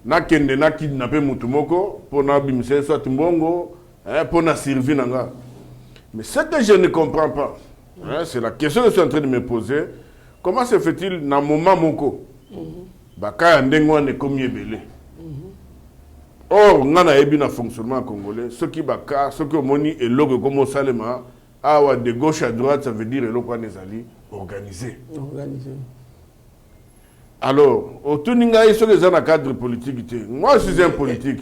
Na kende na kidnapper mutu moko pour na bimse soit mbongo pour na survie nanga. Mais ce que je ne comprends pas, c'est la question que je suis en train de me poser. Comment se fait-il na moment moko baka ndengwa ne komi ebele. Or ngana ebi na fonctionnement congolais, ceux qui baka, ceux qui moni et logo comme salema de gauche à droite, ça veut dire que l'on est organisé. Alors, au Tuninga, il y a un cadre politique. Moi, je suis un politique.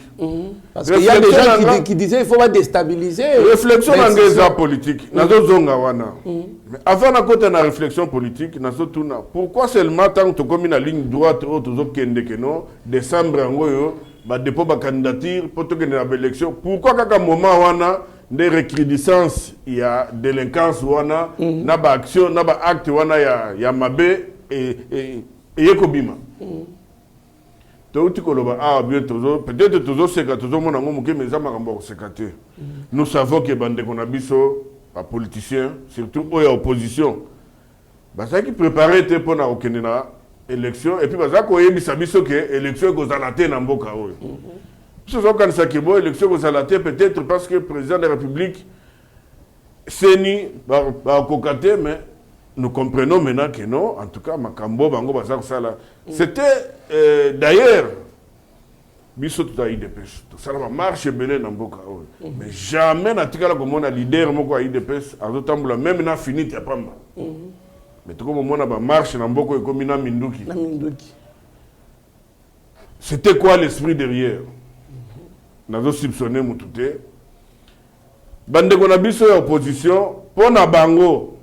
Parce qu'il y a des gens qui disaient qu'il faut pas déstabiliser. Réflexion anglaise politique. Mais avant de la réflexion politique, pourquoi seulement tant que tu as une ligne droite, décembre, dépôt de candidature, pour que l'élection, pourquoi à un moment où des recrudescences, il y a délinquance, il y a action, il y a acte, il y a mabé et yekobima. Peut-être toujours c'est que toujours mon amour mais ça m'a secrétaire. Nous savons que bande qu'on a biso pas politiciens, surtout aux opposition. Bah ça qui préparait pour na okendena élection et puis bah ça ko yebisa biso que élection ko zalaté na mboka oyo. Ce sont quand ça qui bon élection ko zalaté peut-être parce que le président de la République seni ba kokate mais nous comprenons maintenant que non, en tout cas, Makambo, Bango, Bazar, Sala. C'était d'ailleurs, Bisso tout à IDPS. Ça va marcher belé dans Boka. Mais jamais, n'a t comme on a leader, Moko à IDPS, à d'autres temps, même n'a fini, il n'y a pas mal. Mais tout comme on a marché dans Boko et comme il a Minduki. C'était quoi l'esprit derrière? Nous avons soupçonné Moutouté. Bande qu'on a Bisso et opposition, pour na Bango.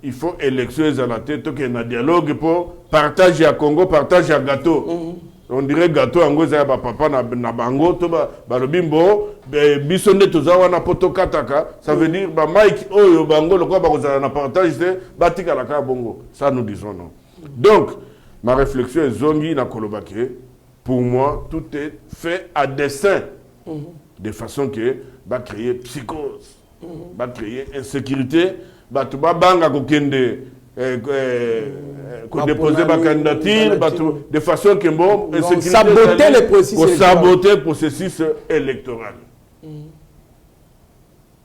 Il faut élection à la tête, qu'il y ait un dialogue pour partager à Congo, partager à gâteau. On dirait gâteau en gros, papa na bango, to ba le bimbo, bisonne to zawa na poto kataka, ça veut dire ba Mike oyo bango le quoi ba na partage batika la ka bongo. Ça nous disons non. Donc ma réflexion est zongi na kolobake. Pour moi, tout est fait à dessein, de façon que va créer psychose, va créer insécurité. Batu banga kokende déposer ma candidature de façon que bon saboter le processus électoral.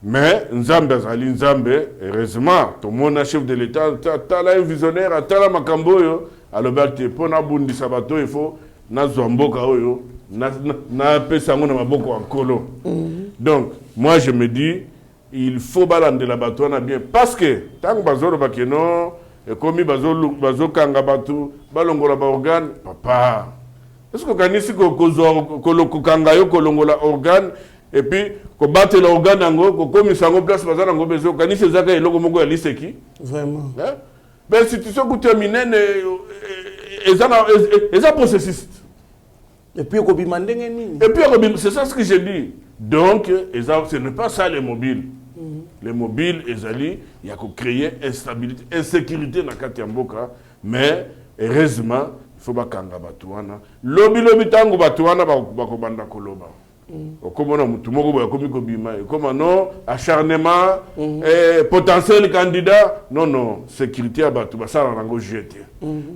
Mais Nzambe azali Nzambe, heureusement tout le monde chef de l'État tala un visionnaire tala makambo yo alobate pona bundi sabato il faut na zomboka oyo na pesa ngona maboko ankolo. Donc moi je me dis il faut balander la bateau bien parce que tant que bazolo bakeno et comme bazo kanga batu balongola ba organe papa est-ce que kanisi ko kanga yo kolongola organe et puis ko battre l'organe ngo ko komisa ngo place bazana ngo bezo kanisi zaka eloko moko ya liseki vraiment ben institution ko terminer eza processus et puis ko bimande nini et puis c'est ça ce que j'ai dit donc ce n'est pas ça les mobiles. Les mobiles, il y a créer instabilité, insécurité dans Katiamboka, mais heureusement, il faut que lobby tango batouana bakobanda koloba. Comme on a comme non acharnement, potentiel candidat, non, sécurité à Batouba, ça on a jeté.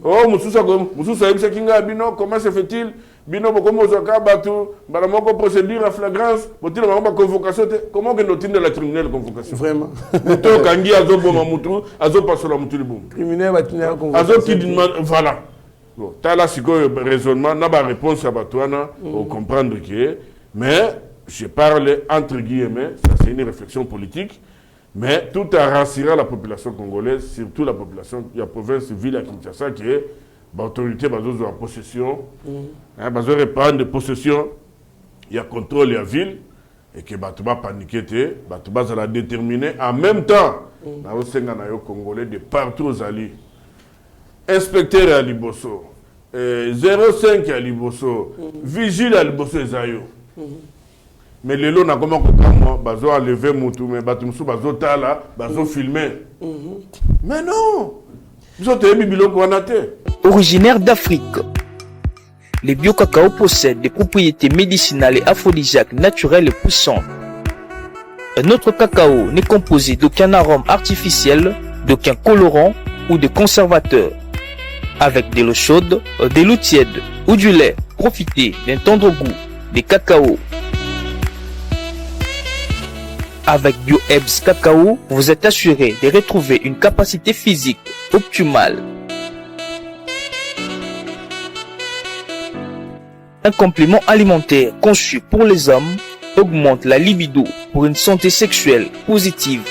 Oh, Moussoussa Kinga Bino, comment se fait-il? Bino Bokomo Zoka Batou, Baramoko procédure à flagrance, Botil Mamba convocation, comment que nous de la criminelle convocation? Vraiment. Mouto Kangi Azo Bomamoutou, Azo Pasola Moutulibou. Criminel Batunel convocation. Azo Kidin, voilà. Bon, t'as là, c'est quoi le raisonnement, n'a pas réponse à Batouana, pour comprendre que, mais je parle entre guillemets, ça c'est une réflexion politique, mais tout a rassuré la population congolaise, surtout la population, il y a province ville à Kinshasa qui est l'autorité en possession, bazo reprendre de possession, il y a contrôle de la ville, et que Batouba paniqué, Batouba ça l'a déterminé en même temps, dans le Sénat congolais de partout aux alliés. Inspecteur à Liboso, 05 à Liboso, vigile à Liboso et Zayo. Mais les lots n'a comment comprendre, bazo enlever moutou, mais batumsou bazo tala, bazo filmer. Mais non, vous avez mis biloko wanate. Originaire d'Afrique, les bio-cacao possèdent des propriétés médicinales et aphrodisiaques naturelles et puissantes. Un autre cacao n'est composé d'aucun arôme artificiel, d'aucun colorant ou de conservateur. Avec de l'eau chaude, de l'eau tiède ou du lait, profitez d'un tendre goût des cacao. Avec BioEbs Cacao, vous êtes assuré de retrouver une capacité physique optimale. Un complément alimentaire conçu pour les hommes augmente la libido pour une santé sexuelle positive.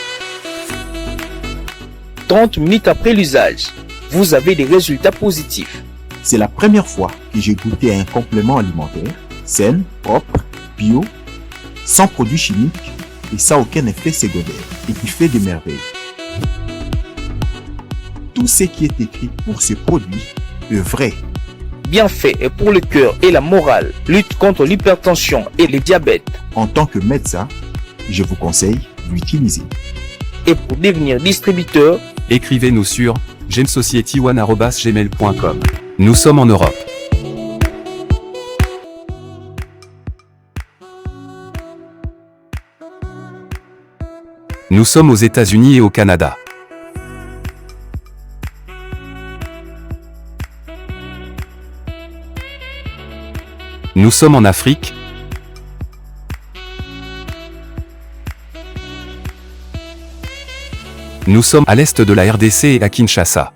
30 minutes après l'usage, vous avez des résultats positifs. C'est la première fois que j'ai goûté un complément alimentaire sain, propre, bio, sans produits chimiques et sans aucun effet secondaire et qui fait des merveilles. Tout ce qui est écrit pour ce produit est vrai. Bienfait est pour le cœur et la morale, lutte contre l'hypertension et le diabète. En tant que médecin, je vous conseille d'utiliser. Et pour devenir distributeur, écrivez-nous sur gemsociety1@gmail.com. Nous sommes en Europe. Nous sommes aux États-Unis et au Canada. Nous sommes en Afrique. Nous sommes à l'est de la RDC et à Kinshasa.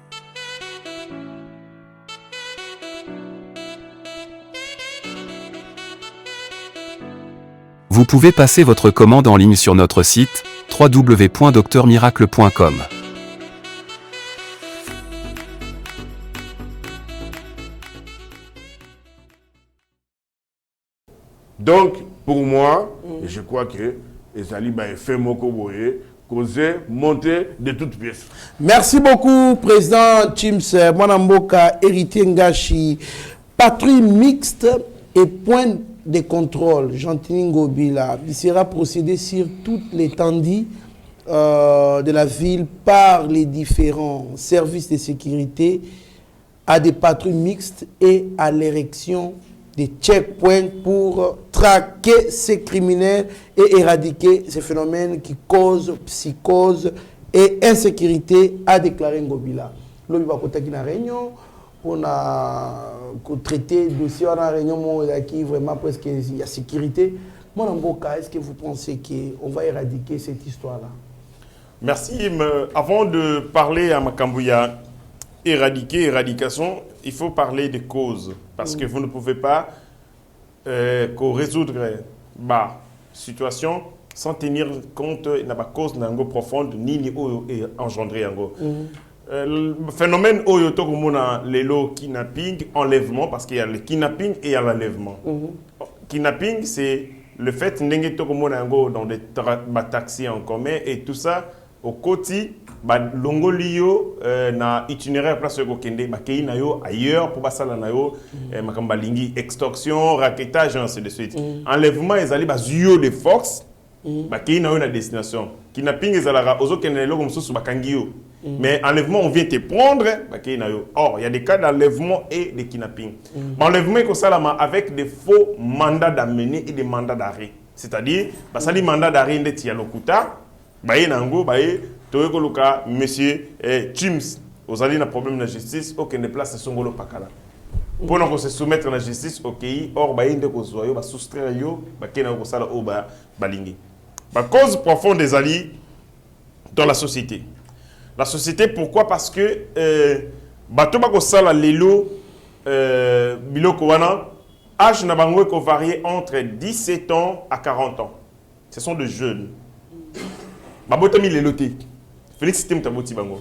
Vous pouvez passer votre commande en ligne sur notre site www.docteurmiracle.com. Donc, pour moi, je crois que Ezali a fait mon coboye, causer, monter de toutes pièces. Merci beaucoup, Président Chims Mwanamboka, héritier Ngashi, patrouille mixte et point de contrôle, Jean-Tini Ngobila. Il sera procédé sur toute l'étendue de la ville par les différents services de sécurité à des patrouilles mixtes et à l'érection des checkpoints pour traquer ces criminels et éradiquer ces phénomènes qui causent psychose et insécurité, a déclaré Ngobila. L'homme va contacter la réunion pour traiter le dossier dans la réunion qui vraiment presque il y a sécurité. Mon Mboka, est-ce que vous pensez qu'on va éradiquer cette histoire-là? Merci. Avant de parler à Makambouya, éradication, il faut parler des causes. Parce que vous ne pouvez pas résoudre la situation sans tenir compte de la cause profonde ni engendrer. Le phénomène oyoto komona lelo kidnapping, enlèvement, parce qu'il y a le kidnapping et il y a l'enlèvement. Kidnapping, c'est le fait d'enlever dans des taxis en commun et tout ça au côté longolio na itinéraire place ko kende bakei na yo ailleurs pour basala na yo makambalingi extorsion, racketage ainsi de suite. Enlèvement ezali bazuyo de force bakei na yo na destination. Kidnapping ezalaka ozo kende lo comme sous bakangi yo. Mais enlèvement, on vient te prendre. Or, il y a des cas d'enlèvement et de kidnapping. Enlèvement est avec des faux mandats d'amener et des mandats d'arrêt. C'est-à-dire, ça dit mandat d'arrêt de Tialokuta, monsieur Chims, vous avez un problème de justice, aucun des places sont au Pakala. Pour nous se soumettre à la justice, ok, or, va soustraire yo, balingi. La cause profonde des alliés dans la société. La société, pourquoi? Parce que bato bako sala lelo biloko wana âge na bango ko varié entre 17 ans à 40 ans. Ce sont des jeunes. Babotami lelo te. Félix Tim taboti bango.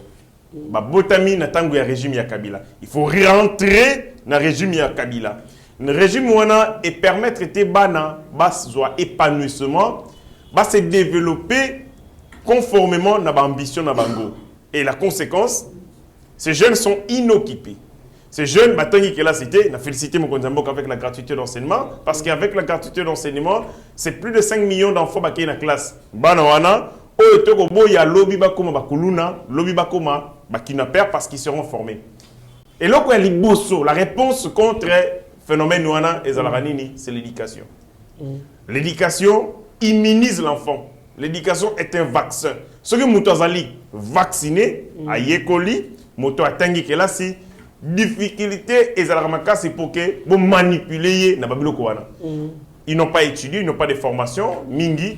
Babotami na tango ya régime ya Kabila. Il faut rentrer na régime ya Kabila. Le régime wana et permettre te bana bas joie épanouissement va se développer conformément à l'ambition na bango. Et la conséquence, ces jeunes sont inoccupés. Ces jeunes, Batangi qui l'a cité, n'a félicité mon Konzambok avec la gratuité d'enseignement, parce qu'avec la gratuité d'enseignement, c'est plus de 5 millions d'enfants qui sont dans la classe. Banawana, il y a lobby bakoma bakuluna, lobby bakoma bakinaper parce qu'ils seront formés. Et là, la réponse contre le phénomène wana et zalaranini, c'est l'éducation. L'éducation immunise l'enfant. L'éducation est un vaccin. Ce que Moutazali vacciné, à Yekoli, Moto a tangi que là, c'est difficulté et c'est pour que vous manipuler na babilo kwana. Ils n'ont pas étudié, ils n'ont pas de formation. Mingi,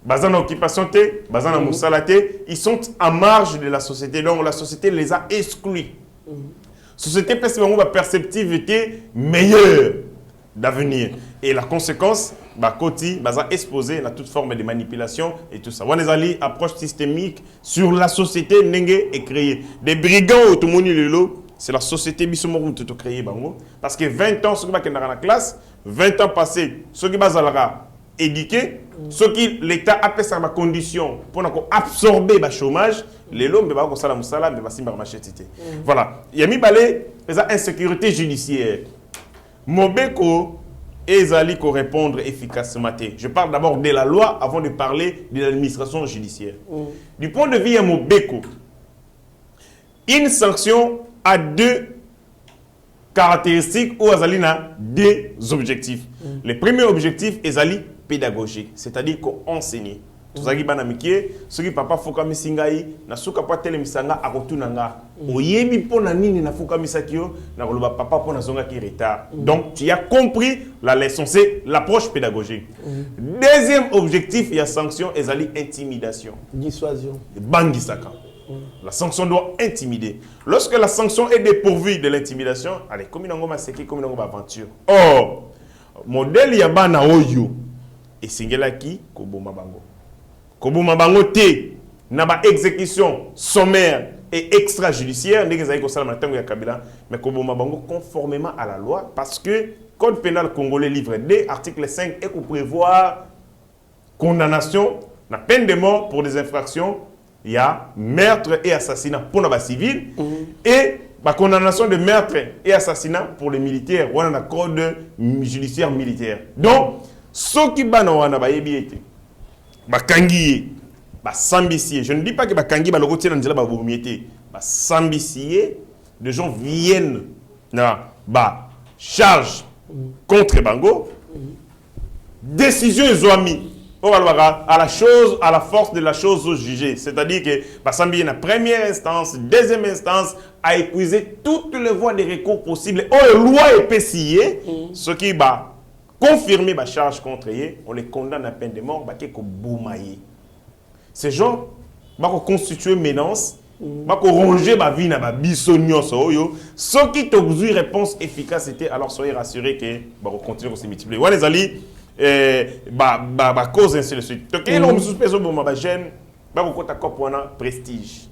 bazana occupation te, bazana moussalate, ils sont en marge de la société. Donc la société les a exclus. Société perspective meilleure d'avenir. Et la conséquence, Bakoti, baza exposé à toute forme de manipulation et tout ça. Wanezali approche systémique sur la société n'enge est créée. Des brigands tout le monde lelo, c'est la société bisomo tout créé bango parce que 20 ans ceux qui va dans la classe, 20 ans passés, ceux qui bazalara éduqués, ceux qui l'état a fait sa condition pour absorber le chômage, les lots mais ba ko sala musala mais ba simba machetité. Voilà, yami balé les insécurité judiciaire. Mobeko ezali ko répondre efficacement. Je parle d'abord de la loi avant de parler de l'administration judiciaire. Du point de vue à Mobeko, une sanction a deux caractéristiques ou azalina deux objectifs. Le premier objectif ezali pédagogique, c'est-à-dire qu'on enseigne. Tozaki bana mikie, soki papa foka misingai, na suka pa tele misanga akotunanga. Oyebi pona nini na foka misakio, na koloba papa pona zonga ki retard. Donc tu as compris la leçon, c'est l'approche pédagogique. Deuxième objectif, il y a sanction ezali intimidation. Dissuasion. Bangisaka. La sanction doit intimider. Lorsque la sanction est dépourvue de l'intimidation, allez, comme une ngoma seki, comme une ngoma aventure. Or, modèle yabana oyo et singelaki koboma bango. Koboma bango te na ba exécution sommaire et extrajudiciaire ndenge zali ko sala matango ya Kabila, mais koboma bango conformément à la loi parce que code pénal congolais livre 2 article 5 et qu'on prévoit condamnation na peine de mort pour des infractions, il y a meurtre et assassinat pour les civils et la condamnation de meurtre et assassinat pour les militaires. On a un code judiciaire militaire. Donc, ceux qui bana wana ba yebiete ba kangiye ba sambisier. Je ne dis pas que ba kangi ba logotier dans ba bomiete. Ba sambisier de gens viennent na ba charge contre Bango. Décision isoami. On va à la chose, à la force de la chose jugée. C'est-à-dire que Bassambi, la première instance, deuxième instance, a épuisé toutes les voies de recours possibles. Oh, la loi est pessillée. Ce qui va confirmer la charge contre eux, on les condamne à peine de mort, ces gens vont constituer une menace, vont ronger ma vie dans ma bisognon. Ceux qui ont besoin de réponse efficace, alors soyez rassurés que va continuer à se multiplier. Ouais, les alliés. Cause ainsi de suite. Donc, il y a une suspicion pour ma jeune, prestige.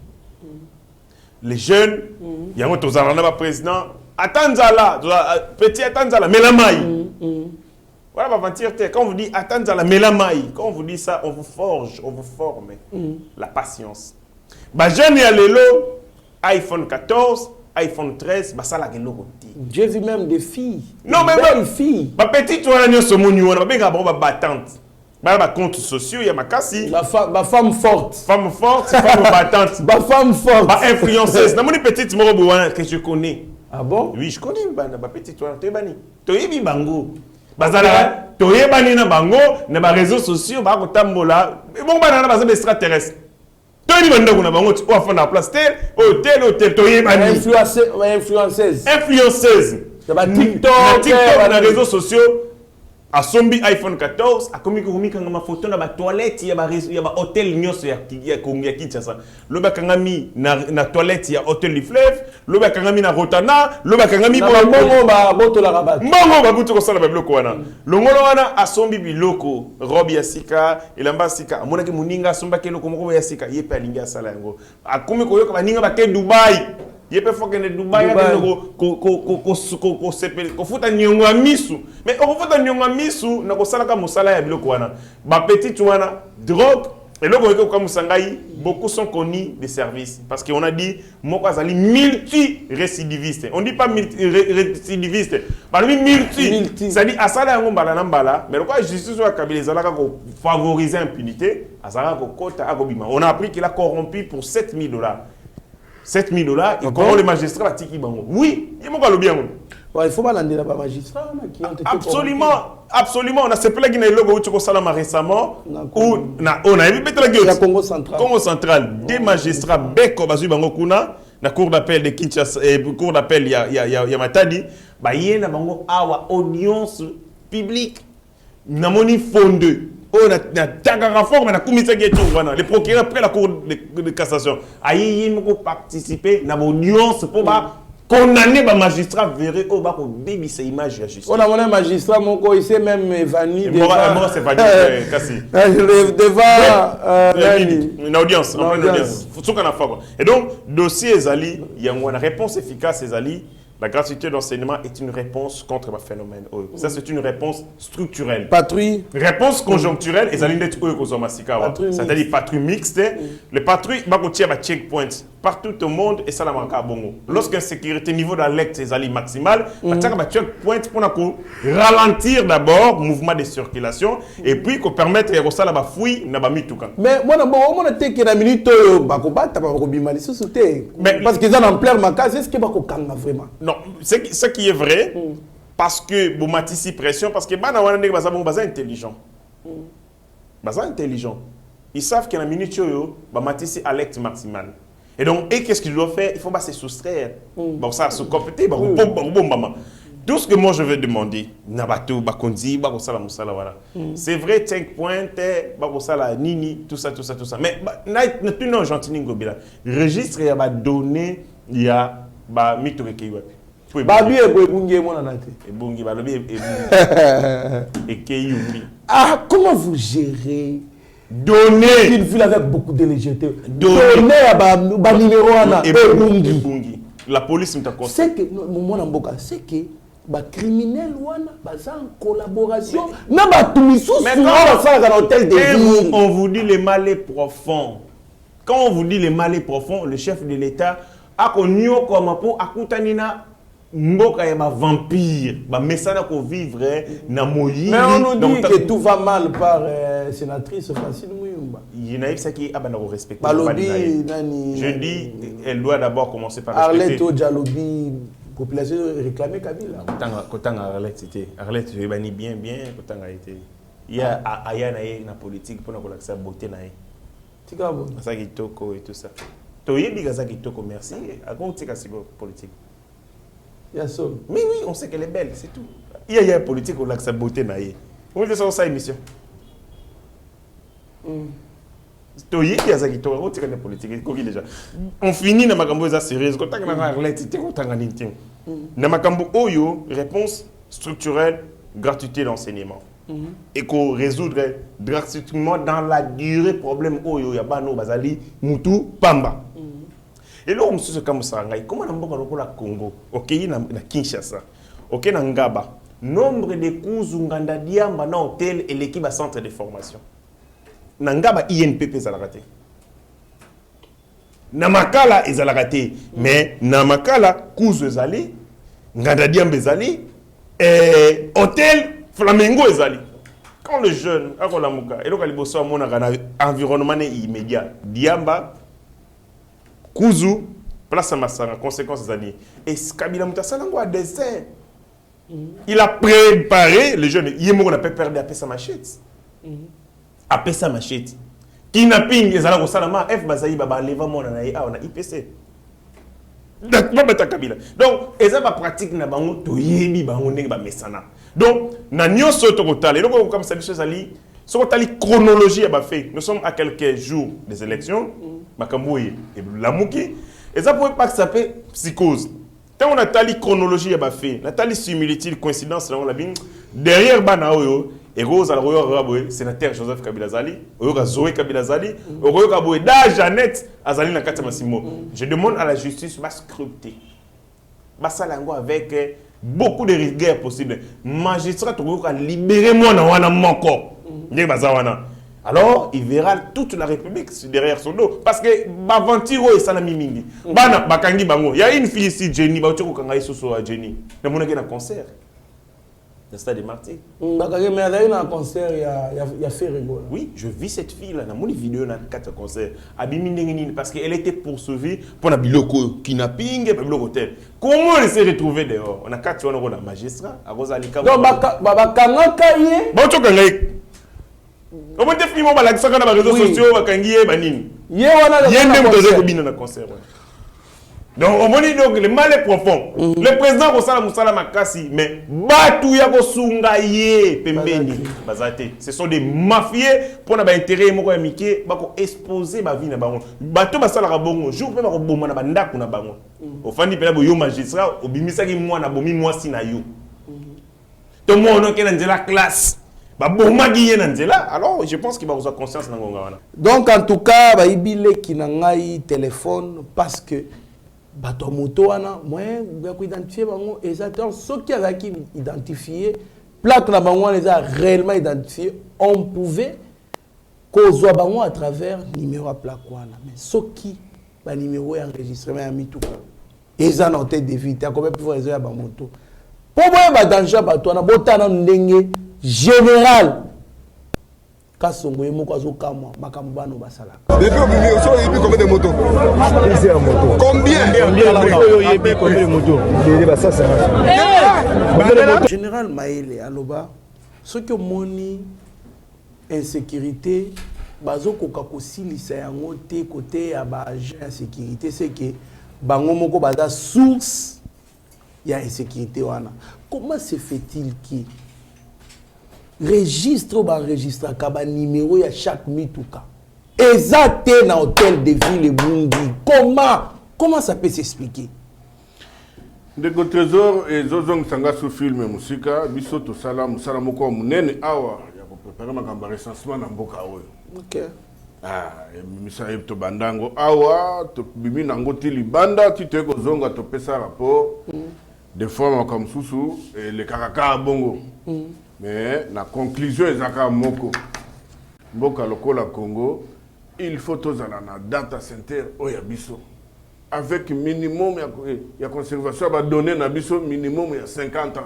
Les jeunes, il y a un président, Atanzala, petit Atanzala, Melamaï. Voilà, quand on vous dit Atanzala, Melamaï, quand on vous dit ça, on vous forge, on vous forme la patience. Ma jeune, il y a le lot, iPhone 14. iPhone 13, ça la j'ai vu même des filles. Non, mais belles filles. Ma petite, tu vois, ce monument, ma battante. Ma compte sociaux, il y a ma cassie. Ma femme forte. Femme forte, femme battante. Ma femme forte. Ma influenceuse. Na moni petite moro que je connais. Ah bon? Oui, je connais ma petite, tu es bani. Tu es bango. Bazala, tu es bani na bango, na ba réseaux sociaux, ba ko tambola. Bon banana ba extraterrestre. Tony Manda kuna bango tu ofa na place tel hôtel toye bani influenceuse na TikTok na réseaux sociaux a sombi iPhone 14 a komi kanga ma photo na ba toilette ya ba hôtel nyonso ya Kinshasa lo ba kangami na toilette ya hôtel du fleuve lo ba kangami na Rotana lo ba kangami bongo ba boto la rabat bongo ba butu ko sala ba biloko wana longolo wana a sombi biloko robe ya sika elamba sika amona ke muninga somba ke loko moko ya sika yepe alinga sala yango a komi ko yoka baninga ba ke Dubai yepe foke ne Dubai ko futa nyongo ya misu mais on futa nyongo ya misu na ko sala ka musala ya biloko wana ba petit wana drogue et là comme musangai beaucoup sont connus des services parce qu'on a dit moko azali multi-récidiviste on dit pas multi-récidiviste parmi multi c'est-à-dire asala yango mbala na mbala mais pourquoi justice wa Kabila ezalaka ko favoriser impunité azalaka ko kota akobima on a appris qu'il a corrompu pour $7,000 $7,000 et comment le magistrat a tiki bango. Oui, il m'a pas bien. Il faut pas l'amener là-bas magistrat qui ont été absolument. On a ce plaque qui est logo où Salama récemment où on a vu la Congo central. Congo central des magistrats beko bazu bango kuna na cour d'appel de Kinshasa et cour d'appel il y a Matadi ba yena bango awa audience publique na moni fondé. On a réforme na commission qui est le procureur après la cour de cassation a participer na audience pour ba condamné ba magistrat verrait au bas pour baby ces images de justice. On a un magistrat mon il s'est même évanoui devant c'est pas Kassi. Devant une audience, faut qu'on a fait. Et donc dossier Ezali, il y a une réponse efficace Ezali. La gratuité d'enseignement est une réponse contre le phénomène. Ça, c'est une réponse structurelle. Patrouille. Réponse conjoncturelle, et ça c'est-à-dire patrouille mixte. Les patrouilles, il y a checkpoint partout au monde et ça la manque à bongo. Lorsqu'une sécurité niveau d'alerte est maximal, il y a checkpoint pour ralentir d'abord le mouvement de circulation et puis pour permettre de faire la fouille. Mais moi, je sais que la minute, parce qu'ils ont en plein ma case, est-ce que je vraiment? Non, ce qui est vrai, parce que vous m'attissez pression, parce que les gens sont intelligents. Intelligents. Ils savent qu'il y a une minute, ils m'attissent alerte maximale. Et donc, qu'est-ce qu'ils doivent faire? Il faut se soustraire. Bon, ça, se compléter. Tout ce que moi je veux demander, c'est vrai, 5 points, nini, tout ça. Mais, non, gentil, le registre, il y a donné, il y a mito ke babi ebungi mona nate ebungi balobi ebungi. Ah, comment vous gérez donner une ville avec beaucoup de légèreté, donner à ba numéro ana ebungi la police me conseille. C'est que mon mboka c'est que ba criminel wana baza en collaboration na ba tumisu sur ça dans l'hôtel de ville. On vous dit les mal est profond. Quand on vous dit les mal est profond, le chef de l'État a connu comme pour akutanina mboka ya ba vampire ba mesana ko vivre na moyi. Mais on nous dit que tout va mal par sénatrice Francine Muyumba. Il y a ça qui abana respecter. Je dis elle doit d'abord commencer par respecter. Arlette Dialobi population réclamée Kabila. Kotanga Arlette c'était Arlette je bani bien kotanga été. Il y a aya na politique pour na ko la beauté na. Tikabo. Ça qui toko et tout ça. Toyebi gaza qui toko merci. A kon tika sigo politique. Mais oui, on sait qu'elle est belle, c'est tout. Il y a une politique où sa beauté naïe. On va faire ça émission. On finit dans ma cambo sérieuse. Quand on a Arlette, dans ma cambo oyo réponse structurelle, gratuité d'enseignement. Et qu'on résoudrait drastiquement dans la durée problème oyo yabano bazali mutu pamba. Et là, on se dit comment on a Congo, ok, na Kinshasa, ok, na Ngaba, nombre de cours Nganda Diamba na hôtel et l'équipe à centre de formation. Na Ngaba INPP ça l'a raté. Na Makala ils a raté, mais na Makala cours ezali, Nganda Diamba ezali, et hôtel Flamengo ezali. Quand le jeune a la muka, et donc il bosse mon environnement immédiat, Diamba Kuzu, place à Massanga, conséquences des années. Et Kabila Moutasala a dessert. Il a préparé les jeunes. Il y a perdu à sa machette. À sa machette. Kidnapping, ils allaient au Salama, F Bazaï Baba, Levamon, on a IPC. Donc, ils ont pratique na bango toyebi bango ndenge ba mesana. Donc, na nyoso to kotale. Donc comme ça les choses ali, so kotali chronologie ba fait. Nous sommes à quelques jours des élections. Makamboye et Lamouki. Et ça pouvait pas que ça fait psychose. Quand on a tali chronologie ba fait, la tali similitude coïncidence là on l'a bien derrière Banaoyo et Rose Alroyo Raboé, sénateur Joseph Kabila Zali, Oyoka Zoé Kabila Zali, Oyoka Boé da Jeannette Azali na Kata Massimo. Je demande à la justice de scruter. Basalango avec beaucoup de rigueur possible. Magistrat Oyoka libérer moi na wana moko. Ndé bazawana. Alors, il verra toute la République derrière son dos. Parce que Bavantiro et Salami Mingi. Bana Bakangi Bango. Il y a une fille ici, Jenny, Bautoko Kangaï Soso à Jenny. Il y a un concert. Le stade des Martyrs. Bakangi, mais il y a un concert, il y a fait rigolo. Oui, je vis cette fille-là. Dans mon vidéo, dans 4 concerts. Parce qu'elle était poursuivie pour un biloko kidnapping et un hôtel. Comment elle s'est retrouvée dehors? On a 4 ans de magistrat. À Rosalika. Donc, Bakangi. Bautoko Kangaï. Comment tu fais mon relaxation dans les réseaux sociaux, bakangi banini. Yende mtoze kobina na concert. Donc, on dit donc le mal est profond. Le président Kosala Moussala Makasi, mais Batou Yako Sungaye, Pembeni, Bazate. Ce sont des mafieux pour n'avoir intérêt, Moko Yamike, Bako exposer ma vie na bango. Batou Basala Rabongo, jour même à Boma na Bandaku na bango. Au Fandi Pela Boyo magistrat, au Bimisaki moi na Bomi moi si na yo. Tout le monde qui est dans la classe. Alors, je pense qu'il va avoir conscience. Donc, en tout cas, il y a qui a téléphone parce que bato moto wana moyen ya ko identifier bango exactement ceux qui avaient identifié plaque na bango les a réellement identifié on pouvait kozwa bango à travers numéro à plaque wana mais ceux qui ba numéro enregistrement ya mituka eza na tête de vite comme pouvoir résoudre ya ba moto pour moi ba danger bato wana botana ndenge général Kasongo yemoko azokamwa makambo bano basala. Depuis au milieu, il y a combien de motos? Plusieurs motos. Combien de motos? Général Maëlle aloba ceux qui moni insécurité bazo koka kosilisa yango te côté ya ba agent insécurité c'est que bango moko baza source ya insécurité wana. Comment se fait-il que registre ou enregistre un numéro à chaque mituka exact dans hôtel de ville et Bungi comment ça peut s'expliquer de trésor et zozong sanga sous film musika biso to sala musala moko munene awa ya ko préparer makamba recensement na mboka oyo OK misa to bandango awa to bimi nango ti libanda ti te ko zonga to pesa rapport des fois comme susu et le karaka bongo mais la conclusion est que moko mboka lokola Congo il faut tous aller na data center oya biso avec minimum ya conservation va donner na biso minimum ya 50 ans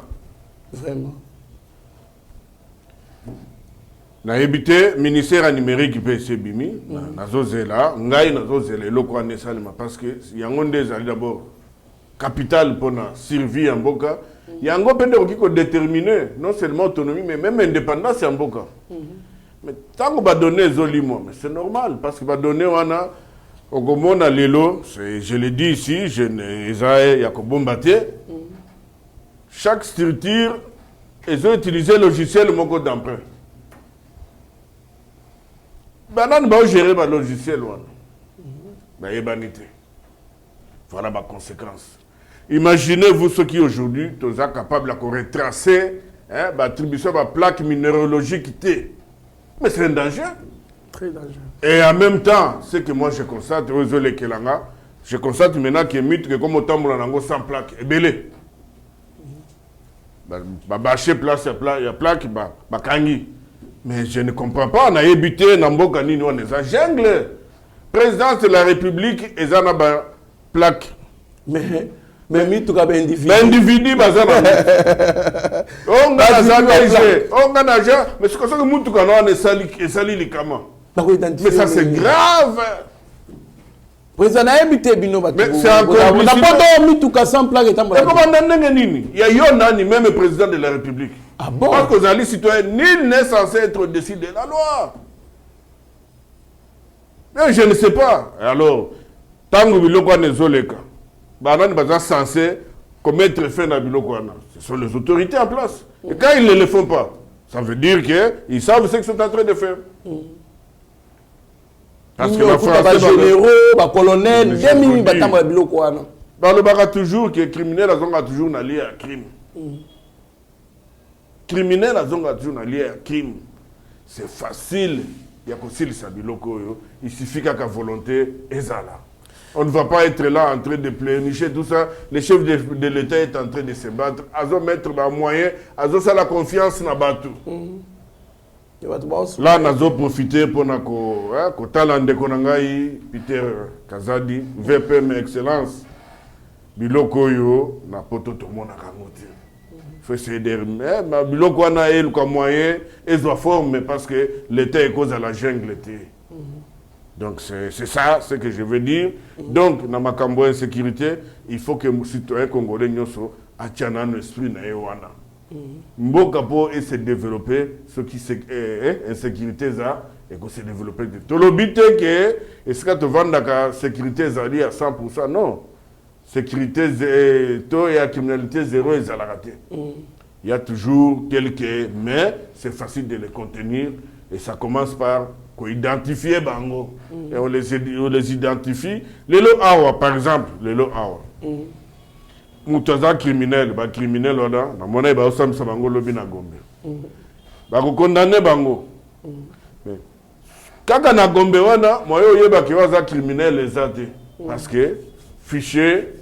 vraiment na habité ministère numérique PC bimi na zozela ngai na zozela eloko ane salima parce que yango ndezali d'abord capital pour la survie en boka yango pende ko déterminer non seulement autonomie mais même indépendance en boka mais tant qu'on va donner zolimo mais c'est normal parce que va donner wana ogomona lelo je le dis ici je ne ya ko bombaté chaque structure ils ont utilisé le logiciel moko d'emprunt banan ba gérer ba logiciel wana ba yebanité voilà ma conséquence. Imaginez-vous ceux qui aujourd'hui sont capables de retracer l'attribution de la plaque minéralogique. Mais c'est un danger. Très dangereux. Et en même temps, ce que moi je constate, je constate maintenant qu'il y a mythe que comme autant de sans plaque, est belé. Bâcher place, il y a plaque, kangi. Mais je ne comprends pas, on a habité dans Mbokani, on est à jungle. Président de la République, ils ont une plaque. Mais tu as un individu. L'individu, on a mais c'est comme ça que tu as sali les camas. Mais ça c'est grave. Mais c'est un il y a Yonani, même le président de la République. Ah bon? Parce que les citoyens, nul n'est censé être au-dessus de la loi. Mais je ne sais pas. Alors, tant que vous avez zoleka. Banane sont censés commettre fin à Bilokwana. Ce sont les autorités en place. Et quand ils ne le font pas, ça veut dire qu'ils savent ce qu'ils sont en train de faire. Parce que la France, généraux, les colonels, les militaires à Bilokwana. Le baga toujours que les criminels ont toujours lié à crime. Criminels ont toujours lié à crime. C'est facile. Il y a aussi ça Biloko. Il suffit qu'à volonté et ça là. On ne va pas être là en train de plénicher tout ça. Le chef de l'État est en train de se battre. Azo mettre les moyens, azo ça la confiance na batu. Là, on a profité pour que Talande Konangai, Peter Kazadi, VPM Excellence, Biloko yo, na poto tout le monde a kamoté. Faut essayer de mais Biloko na el comme moyen, ils doivent former parce que l'État est cause à la jungle. Donc c'est ça ce que je veux dire. Donc dans ma cambo insécurité, il faut que les citoyens congolais nyoso atiana un esprit na ewana. Mboka pour se développer ce qui c'est insécurité ça et que se développer de tolobité que est-ce que te vendre la sécurité ça à 100% non. sécurité zéro et la criminalité zéro et zalarate. Il y a toujours quelques, mais c'est facile de les contenir et ça commence par identifier bango. Et on les identifie. Les lots awa, par exemple, les lots awa. Moutaza criminel, ba criminel là, na mona ba osam sa bango lobi na Gombe. Ba ko condamner bango. Kaka na Gombe wana, moyo yeba ki waza criminel ezate parce que fichier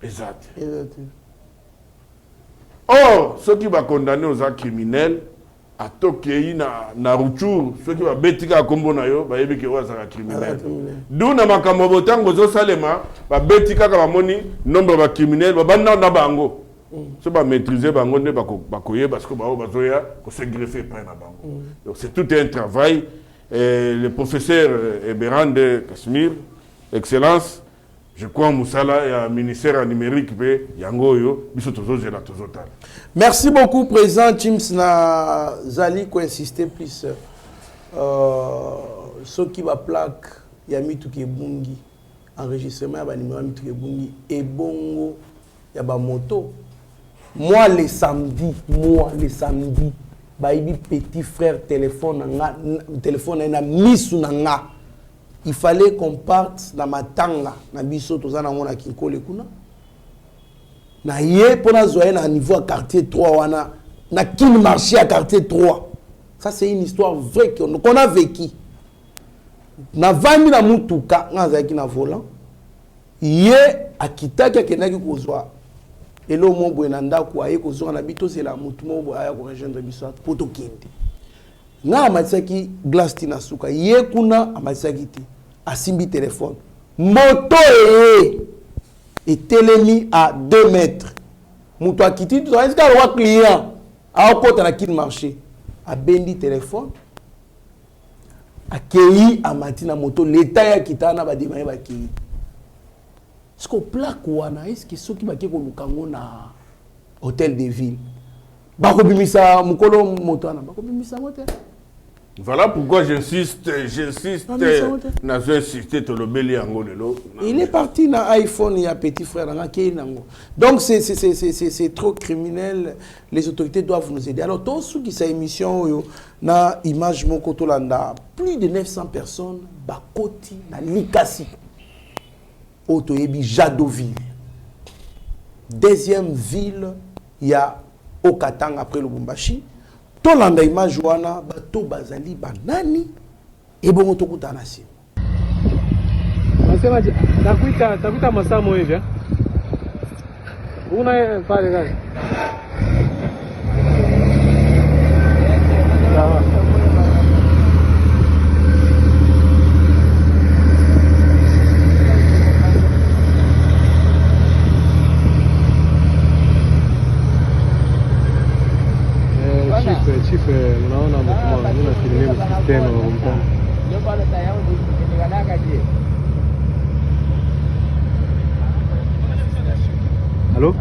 ezate. Or, ceux qui va condamner aux actes criminels, à Tokyo, na Ruchuru, ceux qui va betika à Kombo na yo, ba yebi ki waza criminel. D'où na makambo tango zo salema, ba betika ka moni nombre ba criminel, ba banda na bango. Ce ba maîtriser bango ne ba koye parce que ba bazoya ko se greffer pas na bango. Donc c'est tout un travail. Et le professeur Eberande Kasmir, Excellence, je crois Moussala et un ministère numérique, Yangoyo, merci beaucoup, Président James na Zali, qui insisté plus. Ce qui va plaque, il y a Mituke Bungi, enregistrement, il y a Mituke Bungi, et Bongo, il y a moto. Moi, les samedis, Baïbi petit frère téléphone na misu nanga. Il fallait qu'on parte dans matanga na biso tozana ngona kinkole kuna. Na ye pona zoé na niveau à quartier 3 wana na kin marché à quartier 3. Ça c'est une histoire vraie qu'on a vécu. Na vami na mutuka ngazaki na volant. Ye akitaki akenaki kozwa. Et là, mon bonanda quoi et qu'on a bito c'est la mutumo boya ko rejoindre biso poto kindi. Na amasaki glace tina suka ye kuna amasaki ti asimbi téléphone. Moto et télémi à 2 mètres. Muto akiti to est-ce que le client a okota na kin marché a bendi téléphone. Akei amatina moto l'état ya kitana ba demaye ba ki. Est-ce qu'on plaque ou est-ce que ceux qui va au na hôtel de ville bakobimisa mukolo motana bakobimisa motel. Voilà pourquoi j'insiste to lobeli yango lelo. Il est parti na iPhone, il y a petit frère nango. Donc c'est trop criminel, les autorités doivent nous aider. Alors tous ceux qui sa émission na image moko tolanda plus de 900 personnes bakoti na Likasi. Otoyebi Jadoville. Deuxième ville, il y a Okatang après Lubumbashi. Tolanda image wana bato bazali banani et bon tokuta nasi. Nasema takuita masamo hivi. Una pale gani? Chief, unaona mkubwa mimi nafikiria msistema wa mtani. Ndio pale tayari ndio je. Allô?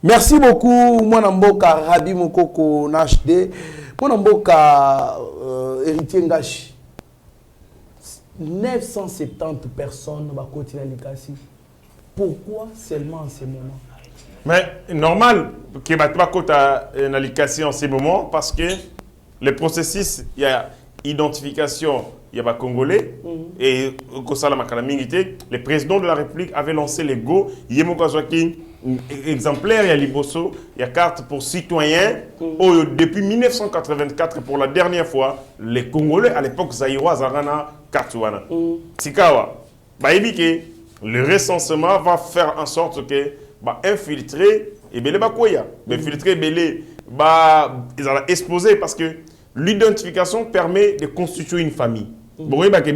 Merci beaucoup, Mwanamboka Rabi Mokoko HD, Mwanamboka Héritier Ngashi. 970 personnes vont continuer à Likasi. Pourquoi seulement en ce moment? Mais normal que tu vas continuer à Likasi en ce moment parce que le processus, il identification, il y a des Congolais, et le président de la République avait lancé les go, il y a exemplaire, il y a Liboso, il y a carte pour citoyens. Depuis 1984, pour la dernière fois, les Congolais, à l'époque, Zaïrois, Zarana, Kartouana. Sikawa, le recensement va faire en sorte que infiltrer et belé bakoya, infiltrer belé ils ont exposé parce que l'identification permet de constituer une famille. Bon, il y a des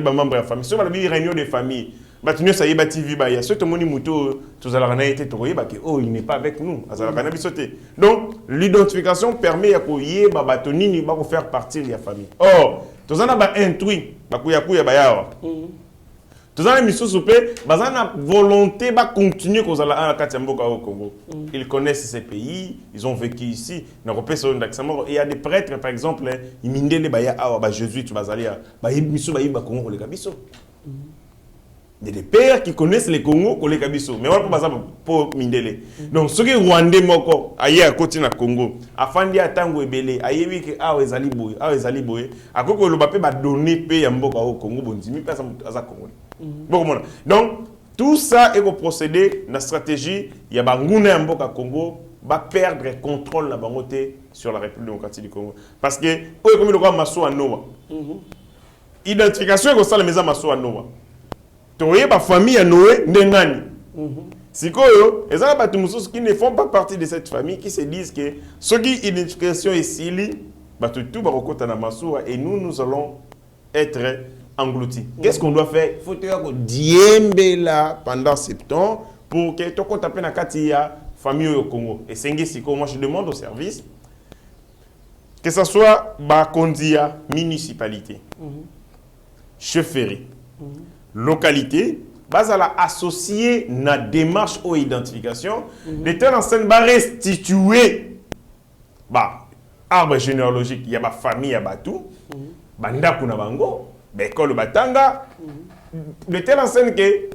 membres de la famille. Si on a une réunion de famille, il n'est pas avec nous. Donc, l'identification permet de faire partie de la famille. Or, tout ça a intuit. Tout ça a une volonté de continuer au Congo. Ils connaissent ces pays, ils ont vécu ici. Il y a des prêtres, par exemple, ils minent les jésuites, il y a des pères qui connaissent les Congo, les Kabiso. Mais on ne peut pas pour Mindele. Donc, ceux qui sont Rwandais, ailleurs à côté du Congo, afin de attendre Ebele, ailleurs que Ezali Boy, à quoi que le Bapé va donner paye au Congo, bon, 10 000 personnes à Congo. Donc, tout ça est procédé dans la stratégie. Il y a Bangouna Mboka Congo, va perdre le contrôle la bangoté sur la République démocratique du Congo. Parce que, comme le roi Masso à Noa, identification est comme ça, la maison Masso à Noa. Toye ba famille à Noé ndengani. Sikoyo, les gens qui ne font pas partie de cette famille qui se disent que ceux qui identification ici tout va recourir na Massoua et nous allons être engloutis. Qu'est-ce qu'on doit faire? Il faut que diembe là pendant 7 ans pour que tu tapes na kati ya famille au Congo. Et sengi siko, moi je demande au service que ce soit Bakondia municipalité, chefferie, localité, basala associé na démarche ou identification, les terres en scène va restituer arbre généalogique, il y a ma famille, il y a tout, banda kuna bango, école batanga, les terres en scène que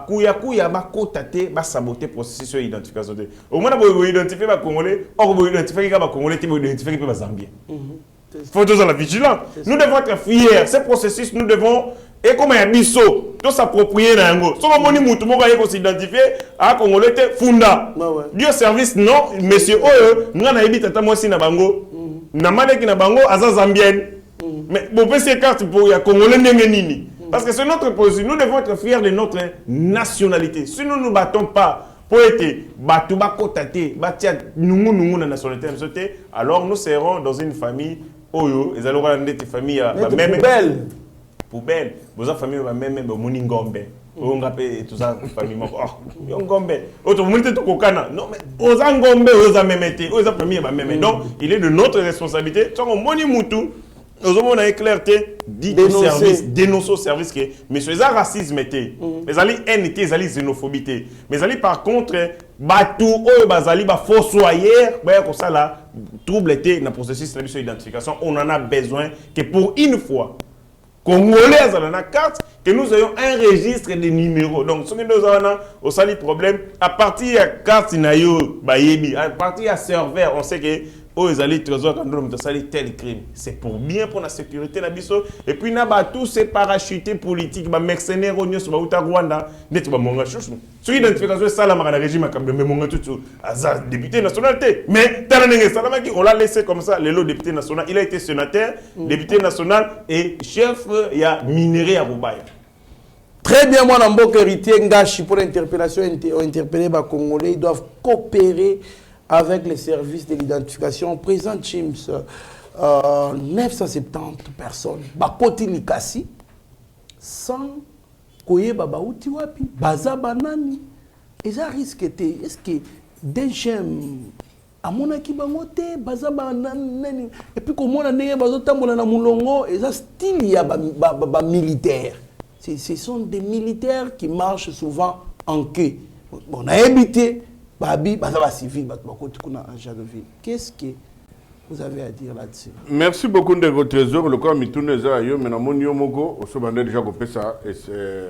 kuya kotate saboter processus d'identification. Au moins vous identifier les Congolais, or vous identifier les Congolais, vous identifier les Zambiens. Il faut tous la vigilance. Nous devons être fiers. Ce processus, nous devons, et comme un biseau, tout s'approprier dans un mot. Si on a s'identifier à Congolais, funda. Dieu service, non, monsieur, nous avons dit que moi aussi na bango, na maleki na bango, aza zambienne. Mais bon, c'est carte pour les Congolais n'engenini. Parce que c'est notre position. Nous devons être fiers de notre nationalité. Si nous ne nous battons pas pour être batouba kotate, batia nungu na nationalité, alors nous serons dans une famille. Oyo, ils allons rendre des familles même poubelle. Vos familles même moningombe. On rappelle tout ça famille ngombe. Autre monde tout kokana. Non mais aux ngombe aux amemete, aux familles même. Donc, il est de notre responsabilité. Tant moni mutu nous avons une clarté dénoncer au service que monsieur les racisme était les alliés haine était les alliés xénophobie mais les alliés par contre batou eux bazali ba fossoyeur comme ça là trouble était dans le processus d'identification. On en a besoin que pour une fois Congolais dans la carte que nous ayons un registre de numéros. Donc ce que nous avons au sali problème à partir de carte nayo bayebi à partir de serveur on sait que ils allaient trésor quand nous avons tel crime. C'est pour bien pour la sécurité de biso. Et puis n'a pas tous ces parachutés politiques, les mercenaires au sur le Rwanda, net ba monga chouchou. Sur l'identification ça la marque régime comme le monga tout azar député nationalité. Mais Talanenge Salamaki on l'a laissé comme ça, le lot député national, il a été sénateur, député national et chef il y a minéré à Roubaï. Très bien, moi, Namboka héritier Ngashi pour l'interpellation, interpellé les Congolais, ils doivent coopérer avec les services de l'identification. Président Chims, 970 personnes, Bakoti Likasi, sans Koye Babauti Wapi, Baza Banani. Et ça risque d'être, est-ce que des gemmes, à mon akibangote, Baza Banani, et puis comme on a né, Bazota Monana Moulongo, et ça style, il y a militaire. Ce sont des militaires qui marchent souvent en queue. On a habité. Qu'est-ce que vous avez à dire là-dessus? Merci beaucoup de votre trésor. Le corps mitoune zayo, mais mon yomogo, au second déjà coupé ça et c'est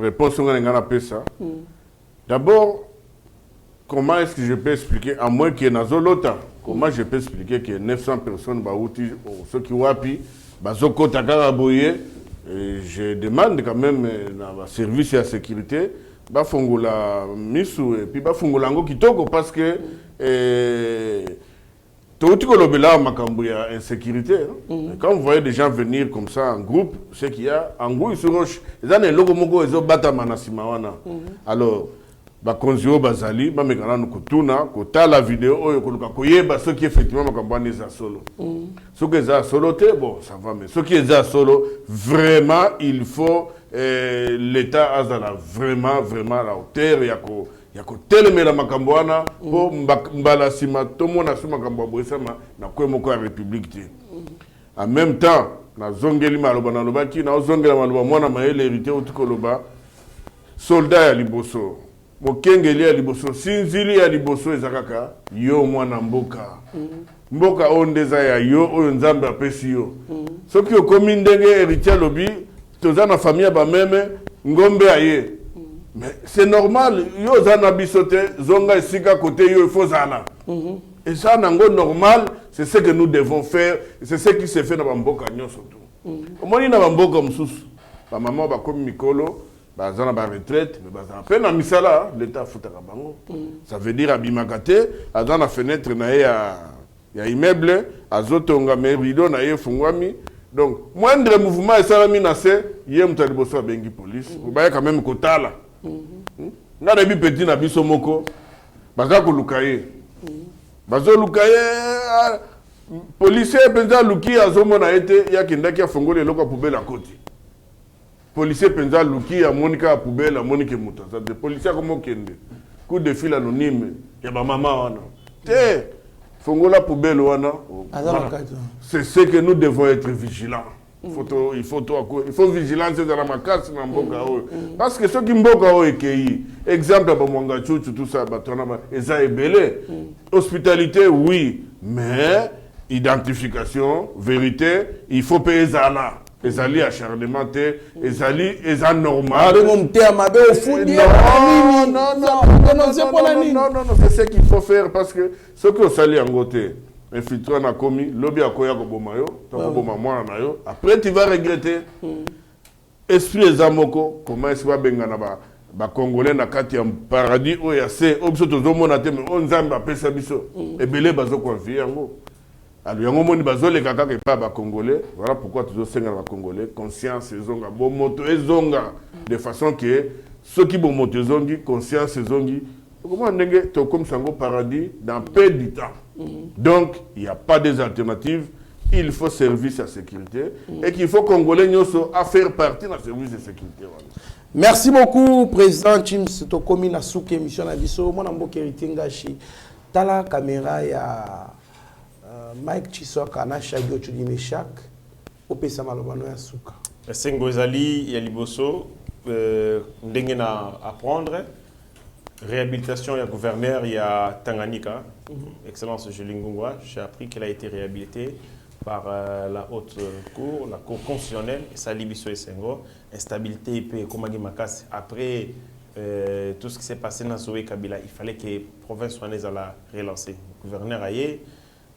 réponse on a appelé ça. D'abord, comment est-ce que je peux expliquer à moins qu'il y ait un zolota, Comment je peux expliquer que 900 personnes, ceux qui wapi, bazoko takara boye, je demande quand même dans le service de sécurité, bafongola misu et puis bafongola ngo kitoko parce que tout le makambo ya insécurité. Quand vous voyez des gens venir comme ça en groupe, c'est qu'il y a en groupe sur roche. Ils ont logo moko ezo bata manasima wana. Alors bakonzio bazali ba mekana nukutuna kota la vidéo oyo koluka koyeba ceux qui effectivement makambo wana za solo. Ceux qui za solo te bon ça va mais ceux qui za solo vraiment il faut l'État azala vraiment à la hauteur yako telemela makambo wana po mbala sima tomona sima makambo boisama na kwemoko ya république te. En même temps na zongeli maloba na lobaki na zongela maloba mwana maele hérité otukoloba soldat ya liboso mokengeli ya liboso sinzili ya liboso ezakaka yo mwana mboka mboka ondeza ya yo oyo nzambe apesi yo soki okomi ndenge héritier lobi toza na famille ba meme ngombe aye. Mais c'est normal, yo zana bisote, zonga esika côté yo il faut zana. Et ça nango normal, c'est ce que nous devons faire, c'est ce qui se fait dans Bamboka nyonso tout. Comment ni na Bamboka msusu, ba maman ba comme mikolo, ba zana ba retraite, mais ba zana peine na misala, l'état futaka bango. Ça veut dire abimakate, azana fenêtre na ya immeuble, azotonga me rideau na ye fungwami. Donc moindre mouvement esalami na se, yé mutaliboso bengi police, ou ba quand même kotala. Na debi petit na biso moko baza ko lukaye bazo lukaye policier penza luki azomona ete ya kindaki afongole loko poubelle à côté policier penza luki ya monika poubelle monike muta ça de policier comme kende coup de fil anonyme ya ba maman wana te fongola poubelle wana c'est ce que nous devons être vigilants. Il faut vigilance dans la macasse dans mboka parce que ceux qui mboka o ekei exemple ba mwanga chuchu tout ça batona eza ebele hospitalité oui mais identification vérité il faut payer zala ezali acharnement te ezali eza normal non c'est ce qu'il faut faire parce que ce que sali en côté infiltré na komi lobi akoya ko bomayo to ko boma mwana na yo après tu vas regretter esprit ezamoko comment est-ce va bengana ba congolais na kati ya paradis o ya se obso to zomona te mais on nzamba apesa biso ebele bazo confier yango alors yango moni bazo le kaka ke pa ba congolais voilà pourquoi tu dois senga ba congolais conscience ezonga bo moto ezonga de façon que ceux qui bon moto ezongi conscience ezongi comment ndenge to comme sango paradis dans peu de temps. Donc, il n'y a pas des alternatives. Il faut service à sécurité et qu'il faut Congolais à faire partie de la service de sécurité. Merci beaucoup, Président Chims Tokomi Nasuke, émission Nabiso. Mon ambo Keriti Ngashi. Tala caméra ya Mike Chisoka na Shagio Chudimeshak. Opesa malobano ya suka. Sengo ezali ya liboso ndenge na apprendre. Réhabilitation, il y a gouverneur, il y a Tanganyika, Excellence Julie Ngungwa. J'ai appris qu'elle a été réhabilitée par la haute cour, la cour constitutionnelle, et ça Libiso et Sengo. Instabilité, et puis Komagi Makas. Après tout ce qui s'est passé dans Zoé Kabila, il fallait que la province soit à la relancer. Le gouverneur Aye,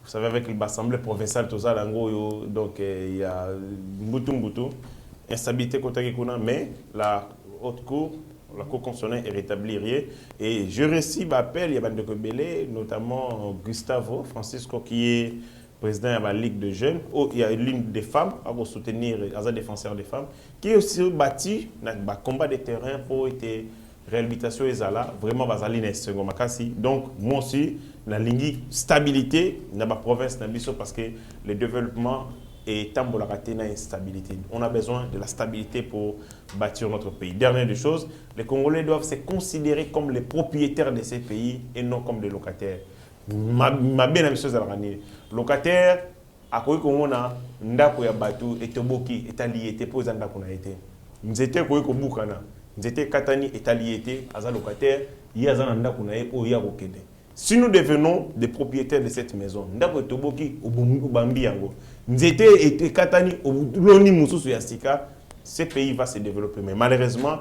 vous savez, avec l'Assemblée provinciale, tout ça, donc il y a Mbutu, instabilité côté Kuna, mais la haute cour. La Cour constitutionnelle est rétablie. Et je récite l'appel, il y a Bande Kobele, notamment Gustavo Francisco, qui est président de la Ligue de jeunes. Il y a une ligne des femmes à soutenir les défenseurs des femmes, qui est aussi bâti dans le combat de terrain pour être réhabilitation et zala vraiment donc moi aussi la ligne stabilité dans la province d'Abisso parce que le développement et tant la instabilité. On a besoin de la stabilité pour bâtir notre pays. Dernière des choses, les Congolais doivent se considérer comme les propriétaires de ces pays et non comme des locataires. Ma bien amie chose à la locataire, à quoi qu'on a ndako ya batu et toboki est allié pour zanda qu'on a été. Nous étions quoi qu'on bukana. Nous étions katani est allié à locataire. Il y a zanda qu'on a pour y avoir si nous devenons des propriétaires de cette maison, ndako toboki ubambi yango. Nzete katani loni mususu ya sika, ce pays va se développer. Mais malheureusement,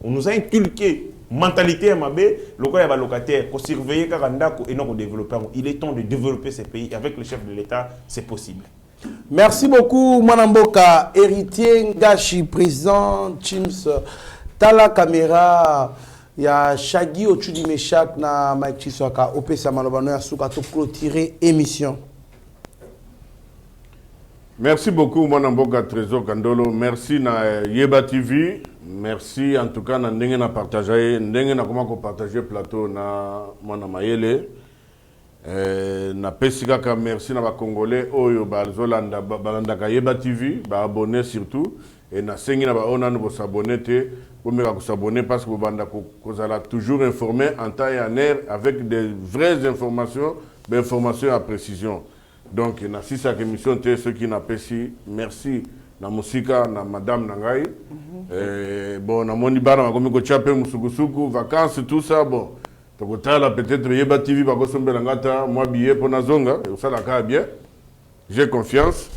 on nous a inculqué mentalité mabe loko ya ba locataire ko surveiller kaka ndako et non ko développer. Il est temps de développer ces pays avec le chef de l'État, c'est possible. Merci beaucoup Mwanamboka, héritier Ngashi, président Chims Tala Caméra ya Shagi Ochudi Meshak na Mike Chiswaka opesa malobano ya suka to clôturer émission. Merci beaucoup Mwanamboka Trésor Kandolo, merci na Yeba TV, merci en tout cas na ndenge na partager, ndenge na comment ko partager plateau na Mwana Mayele. Na pesika ka merci na ba Congolais oyo bazolanda balandaka Yeba TV, ba abonner surtout et na sengi na ba ona no s'abonner te, bomeka ko s'abonner parce que banda ko kozala toujours informé en temps et en heure avec des vraies informations, des informations à précision. Donc na sisa émission te ceux qui n'a pas si merci na musika na madame Nangai. Bon na moni bana makomi ko chape musukusuku vacances tout ça bon. Tokotala peut-être Yeba TV ba ko sombela ngata moi billet pour na zonga et ça la ka bien. J'ai confiance.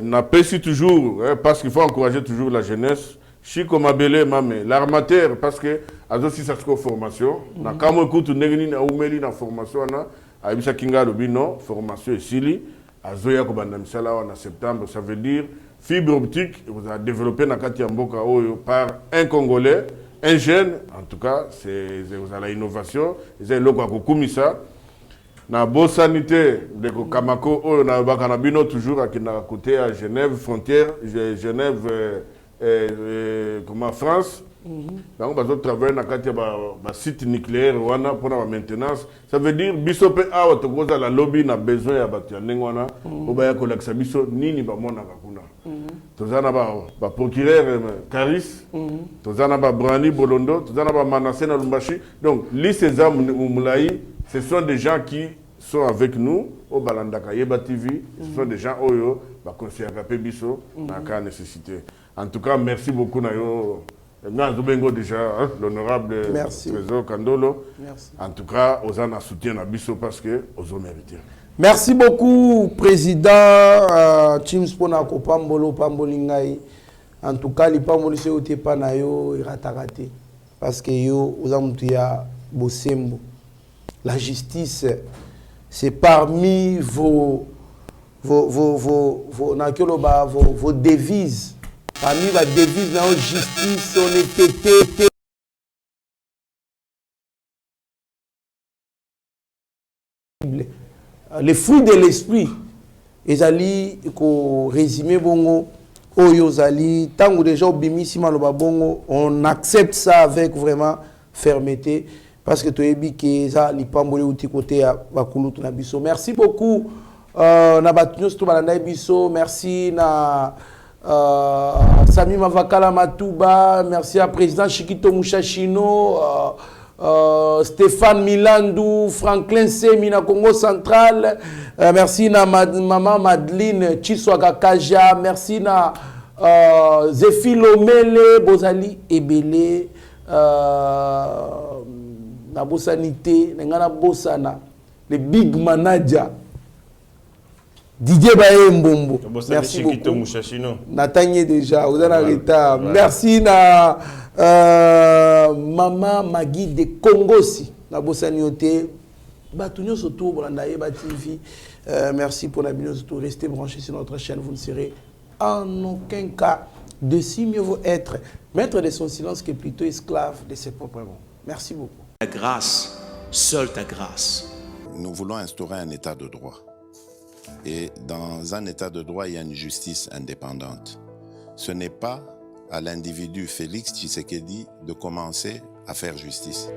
N'apprécie toujours parce qu'il faut encourager toujours la jeunesse. Chico Mabele Mame, l'armateur parce que azosi sa formation. Na kamo écoute ngeni na umeli na formation na Aïbisa Kinga Lobino, formation et Sili, Azoya Kobanda Misala en septembre, ça veut dire fibre optique, vous avez développé Nakati Mboka par un Congolais, un jeune, en tout cas, vous avez l'innovation, vous avez le Kokumisa. Na bonne sanité de Kamako, on a Bakanabino toujours à côté à Genève, frontière, Genève, comment France. Donc, on va travailler dans le site nucléaire pour la maintenance. Ça veut dire que la lobby a besoin de la procureur Caris, Brani Bolondo, Manassé Lumbashi. Donc, ce sont des gens qui sont avec nous au Balandaka Yeba TV. Ce sont des gens qui considèrent la nécessité. En tout cas, merci beaucoup. Déjà, l'honorable Trésor Kandolo. Merci. En tout cas, aux gens soutien à Bisso parce que aux ont mérité. Merci beaucoup, président Chims Ponako Pambolo Pambolingai. En tout cas, les Pamboli se ote pas na yo iratarate parce que yo aux amtuya bosembo. La justice, c'est parmi vos devises. Parmi la devise de la justice, honnêteté, les fruits de l'esprit. Ils allaient résumer bongo, oyozali, tant que déjà bongo, on accepte ça avec vraiment fermeté parce que tu es biqué ça, les pamboli outi côté à bakulutu na biso. Merci beaucoup, na batunyo sto balanda biso. Merci na Sami Mavakala Matouba, merci à président Chikito Mouchachino, Stéphane Milandou, Franklin Semina Congo Central, merci à maman Madeleine Chiswaga Kaja, merci à Zéphilo Mele, Bozali Ebele, na Bosanité, Nengana Bosana, les big managers. Didier Baye Mbombo. Merci beaucoup. Nathalie déjà, vous êtes en retard. Merci na Maman Magui de Congosi. Na Bossanioté. Batunyo surtout pour la Yeba TV. Merci pour la vidéo surtout. Restez branchés sur notre chaîne. Vous ne serez en aucun cas de si mieux vaut être maître de son silence que plutôt esclave de ses propres mots. Merci beaucoup. Ta grâce, seule ta grâce. Nous voulons instaurer un état de droit. Et dans un état de droit, il y a une justice indépendante. Ce n'est pas à l'individu Félix Tshisekedi de commencer à faire justice.